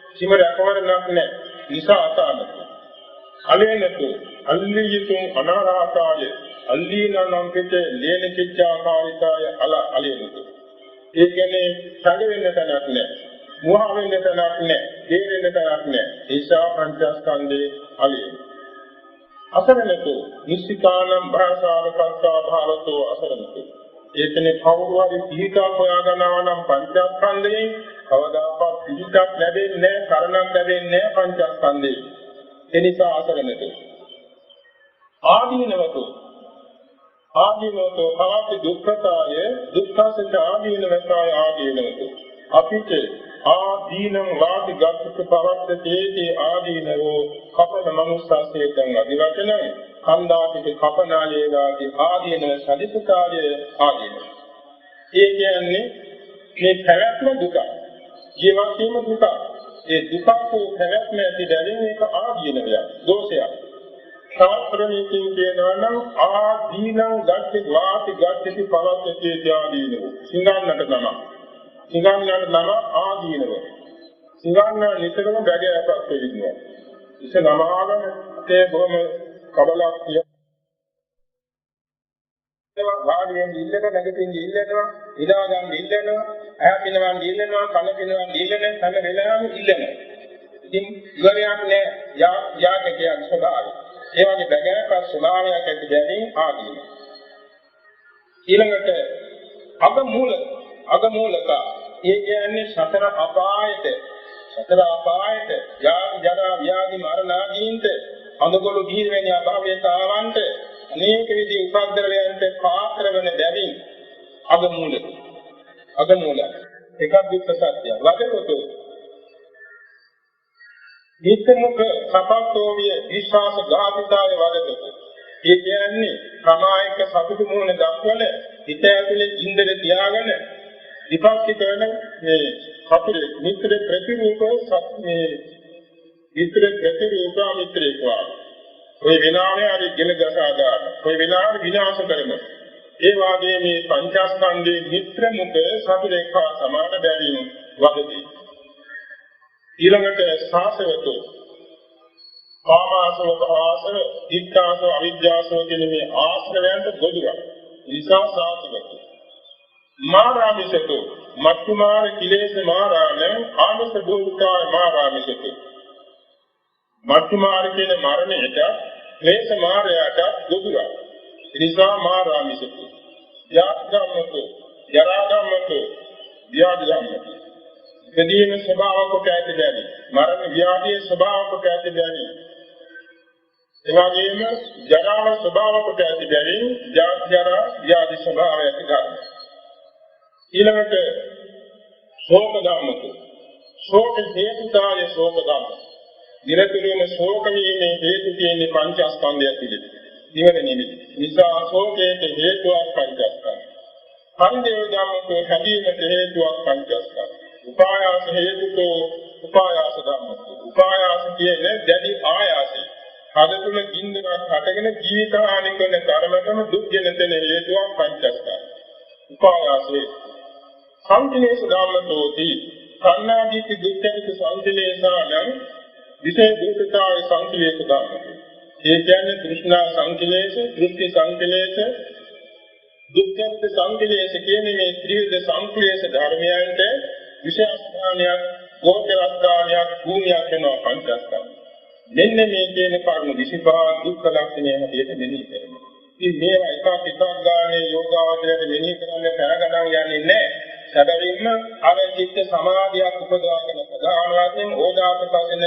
කිසිම රැකවරණක් නැහැ. නිසා අතාන. අලේනතු අල්ලියතුන් අනාරාතාය අල්ලීනනම් පිටේ ලේන කිච්ඡාකාරිතාය අලේනතු. ඒ කියන්නේ සංග වෙන්න තැනක් නැහැ. මුහ වෙන්න තැනක් නැහැ. දේරෙන්න තැනක් නැහැ. ඒසා පංචස්කන්ධේ අලේන. අසරණතු නිස්සිකානම් භාසාවකත්තා භාවතෝ අසරණතු. ඒකනේ කවුරුහරි පිහිටක් හොයාගන්නවා නම් පංචස්කන්ධේ කවදාකවත් පිහිටක් ලැබෙන්නේ නැහැ, කරණක් ලැබෙන්නේ නැහැ පංචස්කන්ධේ. ඒ නිසා අසරණතු. ආදීනවතු භවති දුක්ඛතාය දුක්ඛසෙත ආදීනවතාය ආදීනවතු. අපිට ආදීනං වාදි ගච්ඡත පවත්තේති ආදීනවෝ කපන මනුස්සසේතං අදිවචන කන්දාතික කපනාලේවාති ආදීනව සදිසකාරය ආදීන. ඒ කියන්නේ මේ පැවැත්ම දුක. ජීවත් වීම දුක. ඒ දුක කෝ පැවැත්ම ඇති දැනෙන එක ආදීනවය. දෝෂයක්. සාත්‍රණීකින් කියනවා නම් ආදීනං ගච්ඡති වාති ගච්ඡති පවත්තේති ආදීනවෝ. සිංහන්නට තමයි. සිංහන්නට නම ආදීනව. සිංහන්න නිතරම බැගෑපත් වෙනවා. ඉත නමාගෙන ඒ බොහොම කබලක් වාඩි වෙන්න ඉල්ලනවා, නැගිටින්න ඉල්ලනවා, ඉඳා ගන්න ඉල්ලනවා, ඇහැ පිනවන්න ඉල්ලනවා, කන පිනවන්න ඉල්ලනවා, හැම වෙලාවෙම ඉල්ලනවා. ඉතින් ඉවරයක් නෑ යාගකයේ ස්වභාවය. ඒ වගේ බැගෑපත් ස්වභාවයක් ඇති බැවින් ආදීන. ඊළඟට අගමූලක ඒ කියන්නේ සතර අපායට ජරා ව්‍යාධි මරණ ආදීන්ට අඳගොළු දීර්ඝ වෙන අභාවයට ආවන්ට අනේක විදි උපද්දරයන්ට පාත්‍ර වෙන බැවින් අගමූල එකක් දුක්ඛ සත්‍ය වගේකොතු නිත්‍යමුඛ සපත්තෝවිය විශ්වාස ඝාතිකාය වගේකොතු ඒ කියන්නේ ප්‍රමායික සතුටු මූණ දක්වන හිත ඇතුලේ ඉන්ද්‍ර තියාගෙන විපක්ෂ කරන මේ සතුට මිත්‍ර ප්‍රතිරූප මිත්‍රේකවා ඔය විනාමයේ හරි ගෙන ගසා ගන්න. ඔය විනාම විනාශ කරන. ඒ වාගේ මේ පංචස්කන්ධයේ මිත්‍ර මුඛ සතුරේකා සමාන බැවින් වගදී. ඊළඟට සාසවතු කාමාසව ආසව, දික්ඛාසව, අවිජ්ජාසව කියන මේ ආශ්‍රවයන්ට ගොදුරක්. නිසා සාසවතු. මාරාමිසතු මත්තුමාර කිලේශ මාරාණ ආමස දුක්ඛාය මාරාමිසතු. මත්තුමාර කියන මරණයට ක්ලේශ මාරයට ගොදුරක්. නිසා මාරාමිසතු. යාග්ගමතු, ජරාගමතු, ව්‍යාධිගමතු. දෙදීන ස්වභාව කොට ඇති බැරි. මරණ ව්‍යාධියේ ස්වභාව කොට ඇති බැරි. එවාගෙම ජරාව ස්වභාව කොට ඇති බැරි. ජරා ව්‍යාධි ස්වභාවය ඇති ගන්න. ඊළඟට ශෝක ධම්මතු. ශෝක හේතුතාය ශෝක ධම්ම. නිරතුරුවම ශෝක වීමේ හේතු තියෙන්නේ පංචස්කන්ධය පිළිබඳ. නිවන නිමිති. නිසා ශෝකයට හේතුවක් පංචස්කන්ධය. පරිදේව ධම්මතු හැදීමට හේතුවක් පංචස්කන්ධය. උපායාස හේතුකෝ උපායාස ධම්මතු. උපායාස කියන්නේ දැඩි ආයාසය. හදතුන ගින්දරක් හටගෙන ජීවිත හානි කරන කර්මකම දුක් ගෙන දෙන හේතුවක් පංචස්කන්ධය. උපායාසයේ සංකලේශ ධම්මතෝති කන්නාදීති දුක්ඛිත සංකලේශානම් විශේෂ දුක්ඛතාවේ සංකලේශ ධම්මතෝ. ඒ කියන්නේ තෘෂ්ණා සංකලේශ, දෘෂ්ටි සංකලේශ, දුක්ඛිත සංකලේශ කියන්නේ මේ ත්‍රිවිධ සංකලේශ ධර්මයන්ට විශේෂ ස්ථානයක්, ගෝචරස්ථානයක්, භූමියක් වෙනවා පංචස්කන්ධ. මෙන්න මේ කියන කරුණු 25 දුක්ඛ ලක්ෂණය හැටියට මෙහි කරනවා. ඉතින් මේවා එකක් ගානේ යෝගාවචරයට මෙහි කරන්න පැරගණන් යන්නේ නැහැ. සැබවින්ම අර චිත්ත සමාධියක් උපදවාගෙන ප්‍රධාන වශයෙන් ඕදාත පසෙන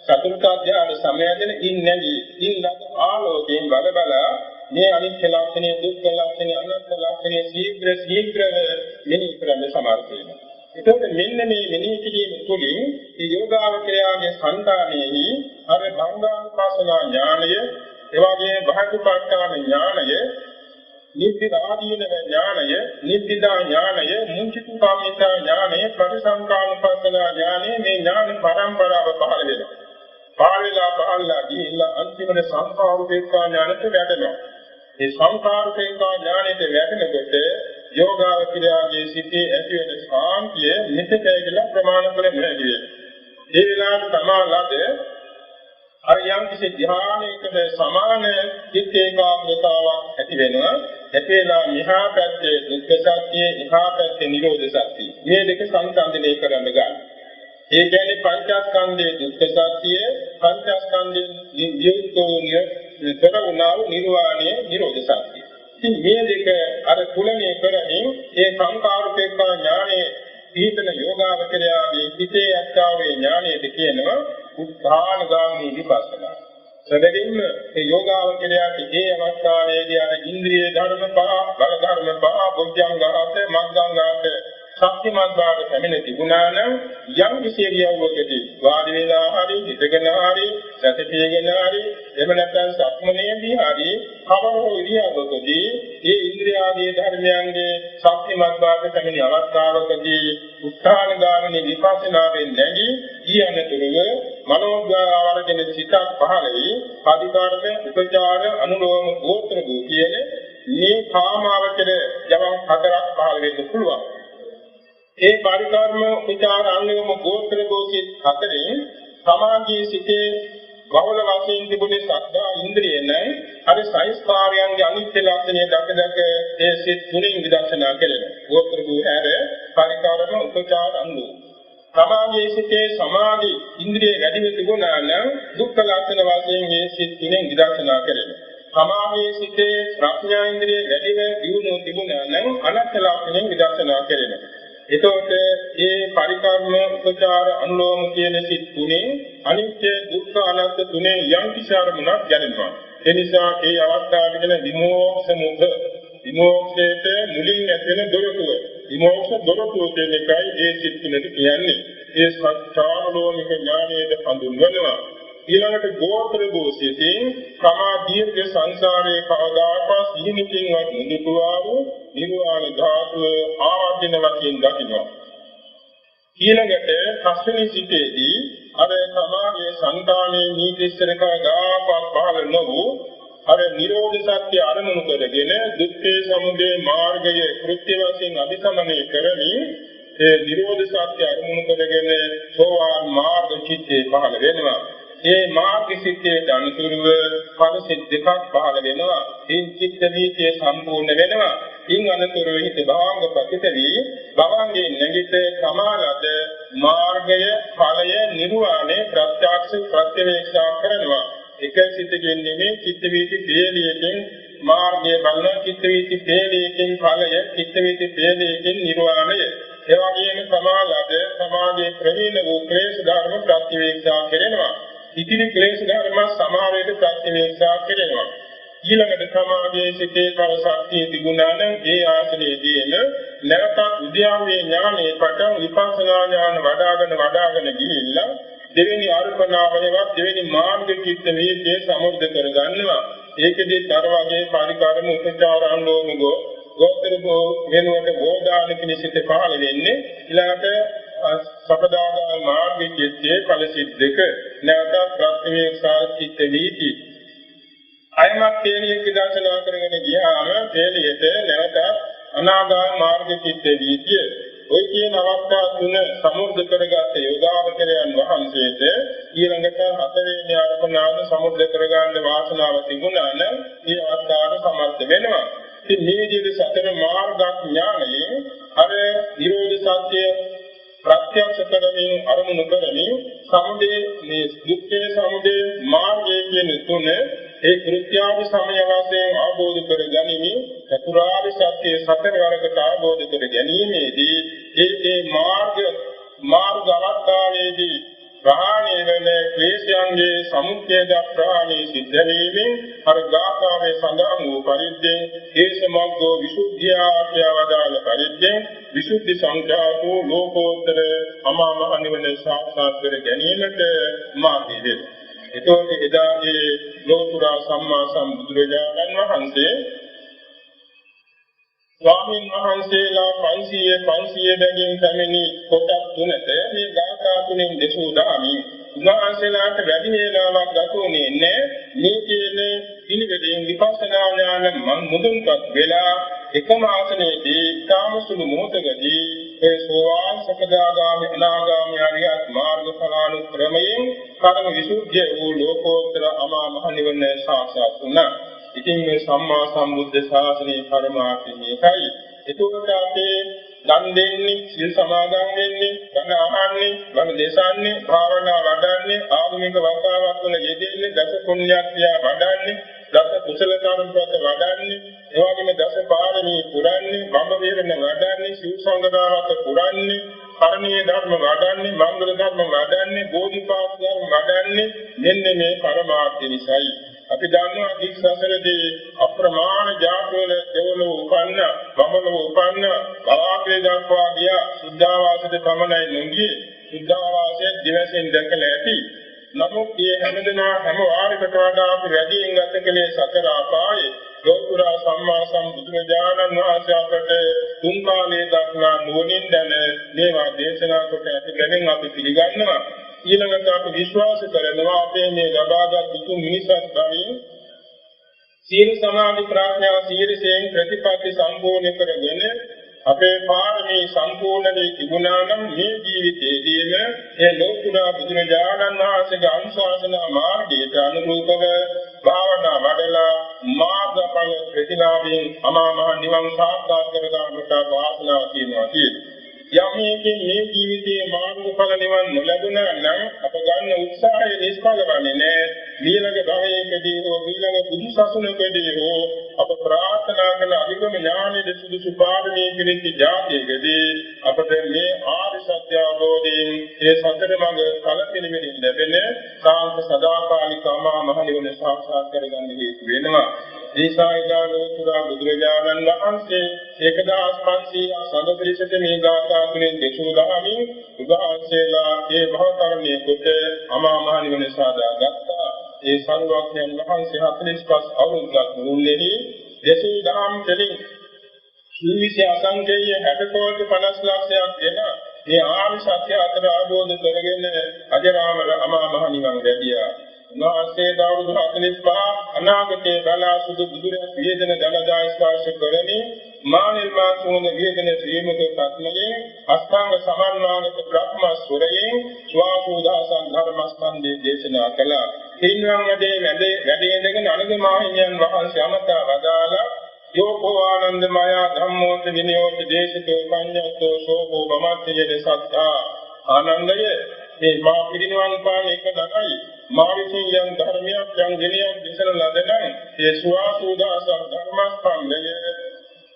චතුර්ථ ධ්‍යාන සමයදෙන ඉන්නදී ආලෝකයෙන් බලබල මේ අනිත්‍ය ලක්ෂණය, දුක්ඛ ලක්ෂණය, අනාත්ම ලක්ෂණය ශීඝ්‍ර මෙහි කරන්න සමර්ථ වෙනවා. එතකොට මෙන්න මේ මෙහි කිරීම තුළින් මේ යෝගාවචරයාගේ සංකාණයෙහි අර භංගානුපස්සනා ඥානය, එවාගේ භාග්‍යපත්තාන ඥානය, නිබ්බිදාදීන ඥානය, නිබ්බිදා ඥානය, මුංචිතුකාමිතා ඥානය, ප්‍රතිසංකානුපස්සනා ඥානය මේ ඥාන පරම්පරාව පහළ වෙනවා. පහළලා ගිහිල්ලා අන්තිමට සංඛාරුපේක්ඛා ඥානයට වැටෙනවා. මේ සංඛාරුපේක්ඛා ඥානයට වැටෙනකොට යෝගාවචරයාගේ සිතේ ඇති වෙන ශාන්තිය මෙතෙකයි කියලා ප්‍රමාණ කරගෙන ඉන්නේ. ඒ වෙලාවට තමයි අර යම් කිසි ධ්‍යානයකට සමාන චිත්ත ඒකාග්‍රතාවක් ඇති වෙනවා. එතේලා මිහා පැත්තේ දුක්ඛ සත්‍ය, ඉහා පැත්තේ නිරෝධ සත්‍ය. මේ දෙක සංසන්දනය කරන්න ගන්න. ඒ කියන්නේ පංචස්කන්ධයේ දුක්ඛ සත්‍ය, පංචස්කන්ධයේ වියුක්තෝනිය තරුණාව නිර්වාණය නිරෝධ සත්‍ය. ඉතින් මේ දෙක අර තුලනේ කරමින් ඒ සංකාරුපේක්ඛා ඥානයේ දීතන යෝගාවචරයාගේ හිතේ අත්කාවේ ඥානයේද කියනවා උත්සාහගාමී විපස්සනා. සැබවින්ම මේ යෝගාවචරයාට ඒ අවස්ථාවේදී අර ඉන්ද්‍රිය ධර්ම පහ, බල ධර්ම පහ, බුද්ධංගාත, මග්ගංගාත ශක්තිමත් භාව පැමිණ තිබුණා නම් යම් කිසියවකදී වාඩි වෙලා හරි, හිටගෙන හරි, සැතපීගෙන හරි, එහෙම නැත්නම් සක්මනේදී හරි කවරෝ ඉරියව්වකදී ඒ ඉන්ද්‍රියාදී ධර්මයන්ගේ ශක්තිමත් භාව පැමිණ අවස්ථාවකදී උත්සාහගාමී විපස්සනාවෙන් නැගී ඊයනතුරුව මනෝද්වාරගෙන සිතක් පහළයි, පරිකාරක උපචාර අනුලෝම ගෝත්‍ර භූ කියන මේ කාමාවචර යම් හතරක් පහළ වෙන්න පුළුවන්. ඒ පරිකාරම උපචාර අනුලෝම ගෝත්‍ර භූසිත හතරෙන් සමාධියේ සිටේ බහුල වශයෙන් තිබුණේ සද්ධා ඉන්ද්‍රිය නැයි අර සංස්කාරයන්ගේ අනිත්‍ය අනිත්‍ය ලක්ෂණය දක්දක ඒ සිත් තුنين විදර්ශනා කෙරෙනවා. ගෝත්‍ර වූ හැර පරිකාරම උපචාර අනුව. සමාධියේ සිටේ සමාධි ඉන්ද්‍රිය වැඩි වෙ තිබුණා නම් දුක්ඛ ලක්ෂණ වශයෙන් මේ සිත් තුنين විදර්ශනා කෙරෙනවා. සමාධියේ සිටේ ප්‍රඥා ඉන්ද්‍රිය වැඩි වෙ දියුණුව තිබුණා නම් අනත්ත ලක්ෂණයෙන් විදර්ශනා කෙරෙනවා. එතකොට මේ පරිකාරම උපචාර අනුලෝම කියන සිත් තුනේ අනිත්‍ය දුක්ඛ අනාත්ම තුනේ යම් කිසි අරමුණක් ගැනෙනවා. ඒ නිසා මේ අවස්ථාවේදී විමෝක්ෂ මුඛ විමෝක්ෂයට මුලින් ඇතිවෙන දොරටුව විමෝක්ෂ දොරටුව කියන එකයි ඒ සිත් තුනට කියන්නේ. ඒ සත්‍යානුලෝමික ඥානයේද හඳුන්වනවා. ඊළඟට ගෝත්‍ර දෝෂයෙන් සමා දීර්ඝ සංසාරයේ කවදාකවත් සිහිනකින්වත් මුදුතුවා වූ නිර්වාණ ධාතුව ආවර්ජන වශයෙන් දකිනවා. ඊළඟට පස්වෙනි සිටේදී අර සමාගයේ සංකාමයේ නීතිස්සරක ගාපක් පහළ නොවූ අර නිරෝධ සත්‍ය අරමුණු කරගෙන දුක්ඛේ සමුදය මාර්ගයේ කෘත්‍ය වශයෙන් අභිසමනය කරමින් ඒ නිරෝධ සත්‍ය අරමුණු කරගෙන සෝවාන් මාර්ග චිත්තේ පහළ වෙනවා. ඒ මාර්ග සිත්තේ අනුතුරුව පරිසිත දෙකක් පහළ වෙනවා. ඒ චිත්ත වීතිය සම්පූර්ණ වෙනවා. ඉන් අනුතුරුව හිත භාංග ප්‍රතිතවි භවංගේ නැගිට සමාලද මාර්ගය ඵලය නිර්වාණය ප්‍රත්‍යක්ෂ ප්‍රත්‍යවේක්ෂා කරනවා. එක සිතකින් නෙමෙයි චිත්ත වීති පේලියකින් මාර්ගය බලන චිත්ත වීති පේලියකින් ඵලය චිත්ත වීති පේලියකින් නිර්වාණය එවැගේම සමාලද සමාධියේ ප්‍රවීණ වූ ක්ලේශ ධර්ම ප්‍රත්‍යවේක්ෂා කරනවා. ඉතිරි ක්ලේශ ධර්ම සමාවේද ප්‍රත්‍යවේක්ෂා කරනවා. ඊළඟට සමාධියේ සිටේ තර ශක්තිය තිබුණා නම් ඒ ආශ්‍රයේදීන නැවත උද්‍යාවේ ඥානයේ පටන් විපස්සනා ඥාන වඩාගෙන ගිහිල්ලා දෙවෙනි අර්පණාවයවත් දෙවෙනි මාර්ග චිත්ත වීතිය සමුද්ද කරගන්නවා. ඒකෙදි තර වගේ පරිකාරම උපචාරාන්ලෝමගෝ ගෝත්‍රභෝ වෙනුවට බෝධාන කිනිසිත පහළ වෙන්නේ ඊළඟට සපදාගාම මාර්ග චිත්තේ ඵලසිත දෙක නැවත ප්‍රත්‍යවේක්ෂා චිත්ත වීති අයමත් තේලියක දර්ශනා කරගෙන ගියාම තේලියට නැවත අනාගාම මාර්ග චිත්ත වීතිය ඔය කියන අවස්ථා තුන සමුද්ද කරගත් යෝගාවචරයන් වහන්සේට ඊළඟට හතරවෙනි අර්පණාව සමුද්ද කරගන්න වාසනාව තිබුණා නම් මේ අවස්ථාවට සමර්ථ වෙනවා. ඉතින් මේ විදිහට සතර මාර්ගඥානයේ අර නිරෝධ සත්‍ය ප්‍රත්‍යක්ෂ කරමින් අරමුණු කරමින් සමුදේ මේ දුක්ඛේ සමුදේ මාර්ගයේ කියන තුන ඒ කෘත්‍යාවි සමය වශයෙන් අවබෝධ කර ගැනීම චතුරාර්ය සත්‍ය සතර වර්ගයට අවබෝධ කර ගැනීමේදී ඒ මාර්ග අවස්ථාවේදී ප්‍රහාණය වෙන ක්ලේශයන්ගේ සමුච්ඡේද ප්‍රහාණය සිද්ධ වීමෙන් අර ගාථාවේ සඳහන් වූ පරිද්දෙන් ඒ සමග්ගෝ විසුද්ධිය ආර්යවදාල පරිද්දෙන් විසුද්ධි සංඛ්‍යාතෝ ලෝකෝත්තර අමා මහ නිවන සාක්ෂාත් කර ගැනීමට මාර්ගය වේ. එතකොට එදාගේ ලෝතුරා සම්මා සම්බුදුරජාණන් වහන්සේ ස්වාමීන් වහන්සේලා 500 බැගින් පැමිණි කොටස් තුනට මේ ගාථා තුنين දෙසූ දාමි උන්වහන්සේලාට වැඩි වේලාවක් ගතෝනේ නැහැ. මේ කියන්නේ පිළිවෙලින් විපස්සනා ඥාන මුදුන්පත් වෙලා එකම ආසනයේදී තාමසුළු මොහොතකදී ඒ සෝවාන් සකදාගාමී අනාගාමී ආර්යත් මාර්ගඵලානුක්‍රමයෙන් කර්ම විසුද්ධිය වූ ලෝකෝත්තර අමා මහ නිවන සාක්ෂාත් වුණා. ඉතින් මේ සම්මා සම්බුද්ධ ශාසනයේ පරමාර්ථය මේකයි. එතකොට අපේ දන් දෙන්නේ, සිල් සමාදන් වෙන්නේ, බණ අහන්නේ, බණ දේශන්නේ, භාවනා වඩන්නේ, ආගමික වතාවක් වල යෙදෙන්නේ, දස පුණ්‍යක්‍රියා වඩන්නේ, දස කුසල කර්මපත වඩන්නේ, එවැගේම දස පාරමී පුරන්නේ, මම වේරණ වඩන්නේ, සිව් සංගදාවත පුරන්නේ, පරණීය ධර්ම වඩන්නේ, මංගල ධර්ම වඩන්නේ, බෝධිපාක්ෂ ධර්ම වඩන්නේ, මෙන්න මේ පරමාර්ථය නිසායි. අපි දන්නවා දීක්ෂාසරදී අප්‍රමාණ ජාතවල දෙවලු උපන්න, බඹලු උපන්න, බලාපේ දක්වා ගිය සුද්ධාවාසයේ පමණයි නුඹී සුද්ධාවාසයේ දිවසෙන් දැකලා ඇති. නමුත් මේ හැමදෙනා හැම වාරයකට වඩා අපි වැඩියෙන් ගත කළේ සතර ආපායේ ලෝතුරා සම්මා සම්බුදුරජාණන් වහන්සේ අපට තුන් කාලයේ දක්වා නුවණින් දැන මේවා දේශනා කොට ඇති බැවින් අපි පිළිගන්නවා. ඊළඟට අපි විශ්වාස කරනවා අපේ මේ ලබාගත් උතුම් මිනිසත් බවින් සීල සමාධි ප්‍රඥා සීලයෙන් ප්‍රතිපatti සම්පූර්ණ කරගෙන අපේ පාරමී සම්පූර්ණ වී තිබුණා නම් මේ ජීවිතයේදීම ඒ ලෝකුරා බුදුරජාණන් වහන්සේගේ අනුශාසනා මාර්ගයට අනුරූපව භාවනා වඩලා මාර්ගඵල ප්‍රතිලාභයෙන් අමා මහ නිවන් සාක්ෂාත් කර ගන්නට වාසනාව තියෙනවා කියන්නේ. යම් මේකේ මේ ජීවිතයේ මාර්ගඵල නිවන් නොලැබුණා නම් අප ගන්න උත්සාහය නිෂ්ඵල වන්නේ නැහැ. ඊළඟ භවයේදී හෝ ඊළඟ බුදු සසුනකදී හෝ අප ප්‍රාර්ථනා කරන අධිගම ඥානයේ සුදුසු පාරමී පිළිච්ච ජාතියකදී අපට මේ ආර්ය සත්‍ය අවබෝධයෙන් ඒ සතර මඟ කලකිරීමෙන් ලැබෙන සාන්ත සදාකාලික අමා මහ නිවන සාක්ෂාත් කරගන්න හේතු වෙනවා. දීසායිදා ලෝතුරා බුදුරජාණන් වහන්සේ 1500 සඳපිරිසට මේ ගාථා තුනෙන් දේශනා දහමින් උදාහරණලා ඒ මහා කරුණේ කොට අමා මහ නිවන සාදා ගත්තා. ඒ සරුවක්යන් වහන්සේ 45 අවුරුද්දක් මුළුල්ලේදී දේශනා දහම් දෙලින් ජීවිතය අසංකේය 60 කෝටි 50 ලක්ෂයක් දෙන මේ ආර්ය සත්‍ය අතර අවබෝධ කරගෙන අජරාමර අමා මහ නිවන් ලැබියා. උන්වහන්සේ දවුරුදු 45 අනාගතයේ බලා සුදු බුදුරජාණන් වහන්සේ දලදා ස්පර්ශ කරමින් මානෙල්මා සෝන වේදන ශ්‍රීමක පත්මයෙන් අස්ථාංග සමන්වාගත බ්‍රහ්ම ස්වරයෙන් ස්වාසුදාසං ධර්මස්කන්ධයේ දේශනා කළා. හින්වන්ගේ වැඩේ ඉඳගෙන අනුගමාහිමියන් වහන්සේ අමතා වදාලා යෝකෝ ආනන්දමය ධම්මෝත් විනයෝත් දේශිතෝ පඤ්ඤාතෝ සෝභෝ මමත්‍යයේ සත්තා ආනන්දය මේ මා පිරිනිවන් පාන එක නයි මා විසින් යම් ධර්මයක් යම් ගිනියක් දේශන ලදනම් ඒ ස්වාසුදාසං ධර්මස්කන්ධය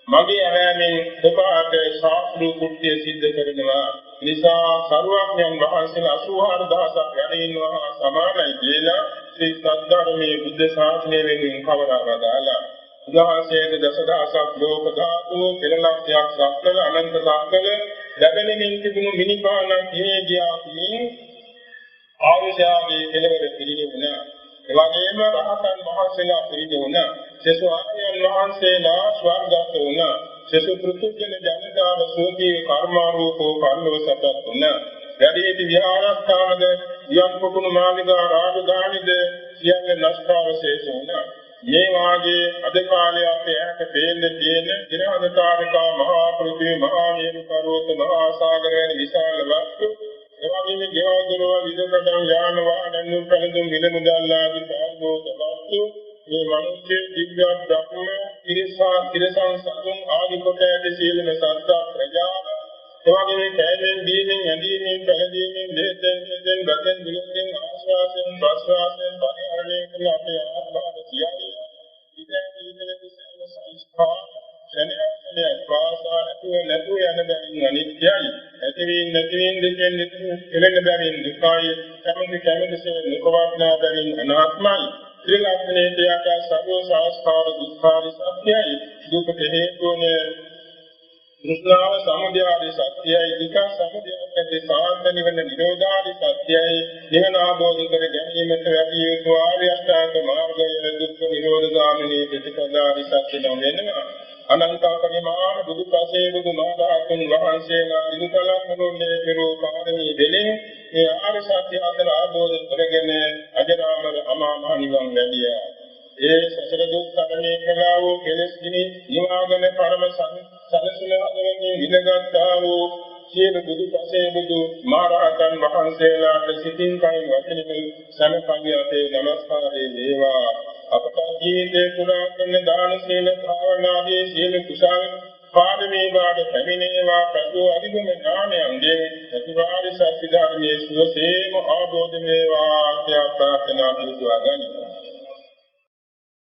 මගේ ආරමෙන් දෙපාට ශාස්ත්‍රීය කෘත්‍ය සිද්ධ කරනවා. නිසා සරුවඥන් වහන්සේලා 84000ක් වැඩිනවා සමානයි කියලා ශ්‍රී සද්ධර්මයේ බුද්ධ ශාසනය වෙනුවෙන් කවදාවදාලා උදාහරණයක දසදහසක් ලෝක ධාතු පෙරලක්ෂයක් සක්වල අනන්ත සක්වල ලැබෙනමින් තිබුණු මිනිපානක් මේ ගියාදී ආවිෂාගේ කෙලවර පිළිගුණා. එවැගේම රහතන් වහන්සේලා පිළිගුණා. සසු ආර්යයන් වහන්සේලා ස්වර්ගගත වුණා. සසු පෘථුජන ජනතාව සෝකී කර්මාරූපෝ කර්මවසපත් වුණා. යදිති විහාරස්ථානද යම් කුණු මාලිගා රාජධානිද සියල්ල නෂ්ටවශේෂ වුණා. මේ වාගේ අද කාලේ අපේ ඇට පේන්න තියෙන දිනහදතාරිකා මහා පෘථිවි මහා මේරු පර්වත මහා සාගර වැනි විශාල වස්තු එවැගේම ගෙවල් දොරවල් විදකඩම් යාන වාහන පැළඳුම් මිල මුදල් ආදී භෞතික වස්තු මේ මිනිස්සේ දිව්‍ය බ්‍රහ්ම තිරසං සතුන් ආදී කොට ඇති සියලුම සත්ත්ව ප්‍රජාව එවැගේම කැලෙන් දීමින් ඇදීමින් පැහැදීමින් දෙයෙන් ගතෙන් විලෙන් ආශ්වාසයෙන් ප්‍රශ්වාසයෙන් පරිහරණය කරන අපේ ආත්මාව සියල්ල ඉතින් ඉතින් සංස්කාර ජනනයේ ප්‍රාසාරතු නැතු යන බැවින් අනිත්‍යයි ඇතිවීම නැතිවීම දෙකෙන් කෙලෙන බැවින් දුකයි කැමැතිසේ නිකවත්නා බැවින් අනාත්මයි ත්‍රිලක්ෂණයේ තියාක සර්ව සංස්කාර දුක්ඛාරි සත්‍යයි දුකට හේතුනේ කෘෂ්ණාව සමුදය ආදී සත්‍යයි දුක සමුදය ඇති සාන්ත නිවන නිරෝධාදී සත්‍යයි නිවන අවබෝධ කර ගැනීමට වැඩි යුතු ආර්ය අෂ්ටාංග මාර්ගයේ දුක්ඛ නිරෝධ ගාමිනී ප්‍රතිපදාදී සත්‍ය නොවෙනවා අනන්ත පරිමාණ බුදු පසේ බුදු මහරහතුන් වහන්සේලා විදුකලක් මොන්නේ පෙරෝ පාරමී දෙලෙන් මේ ආර්ය සත්‍ය අතර අවබෝධ කරගෙන අජරාමර අමා මහ නිවන් ලැබියා. ඒ සසර දුක් තරණය කළා වූ කෙලෙස් ගිනි නිවාගෙන පරම සනසුන හදවතින් විඳගත්තා වූ සියලු බුදු පසේ බුදු මහරහතන් වහන්සේලාට සිතින් කයින් වචනින් සමපංගය අපේ නමස්කාරේ වේවා. අපට ජීවිතේ පුරා කරන දාන සීල භාවනාදී සියලු කුසල පාරමී වාද පැමිණේවා. ප්‍රතු අධිගම ඥානයන්ගේ ප්‍රතිවාදී සත්‍ය ධර්මයේ සුවසේම ආબોධ වේවා. ආත්‍ය ප්‍රාර්ථනා කරනවා.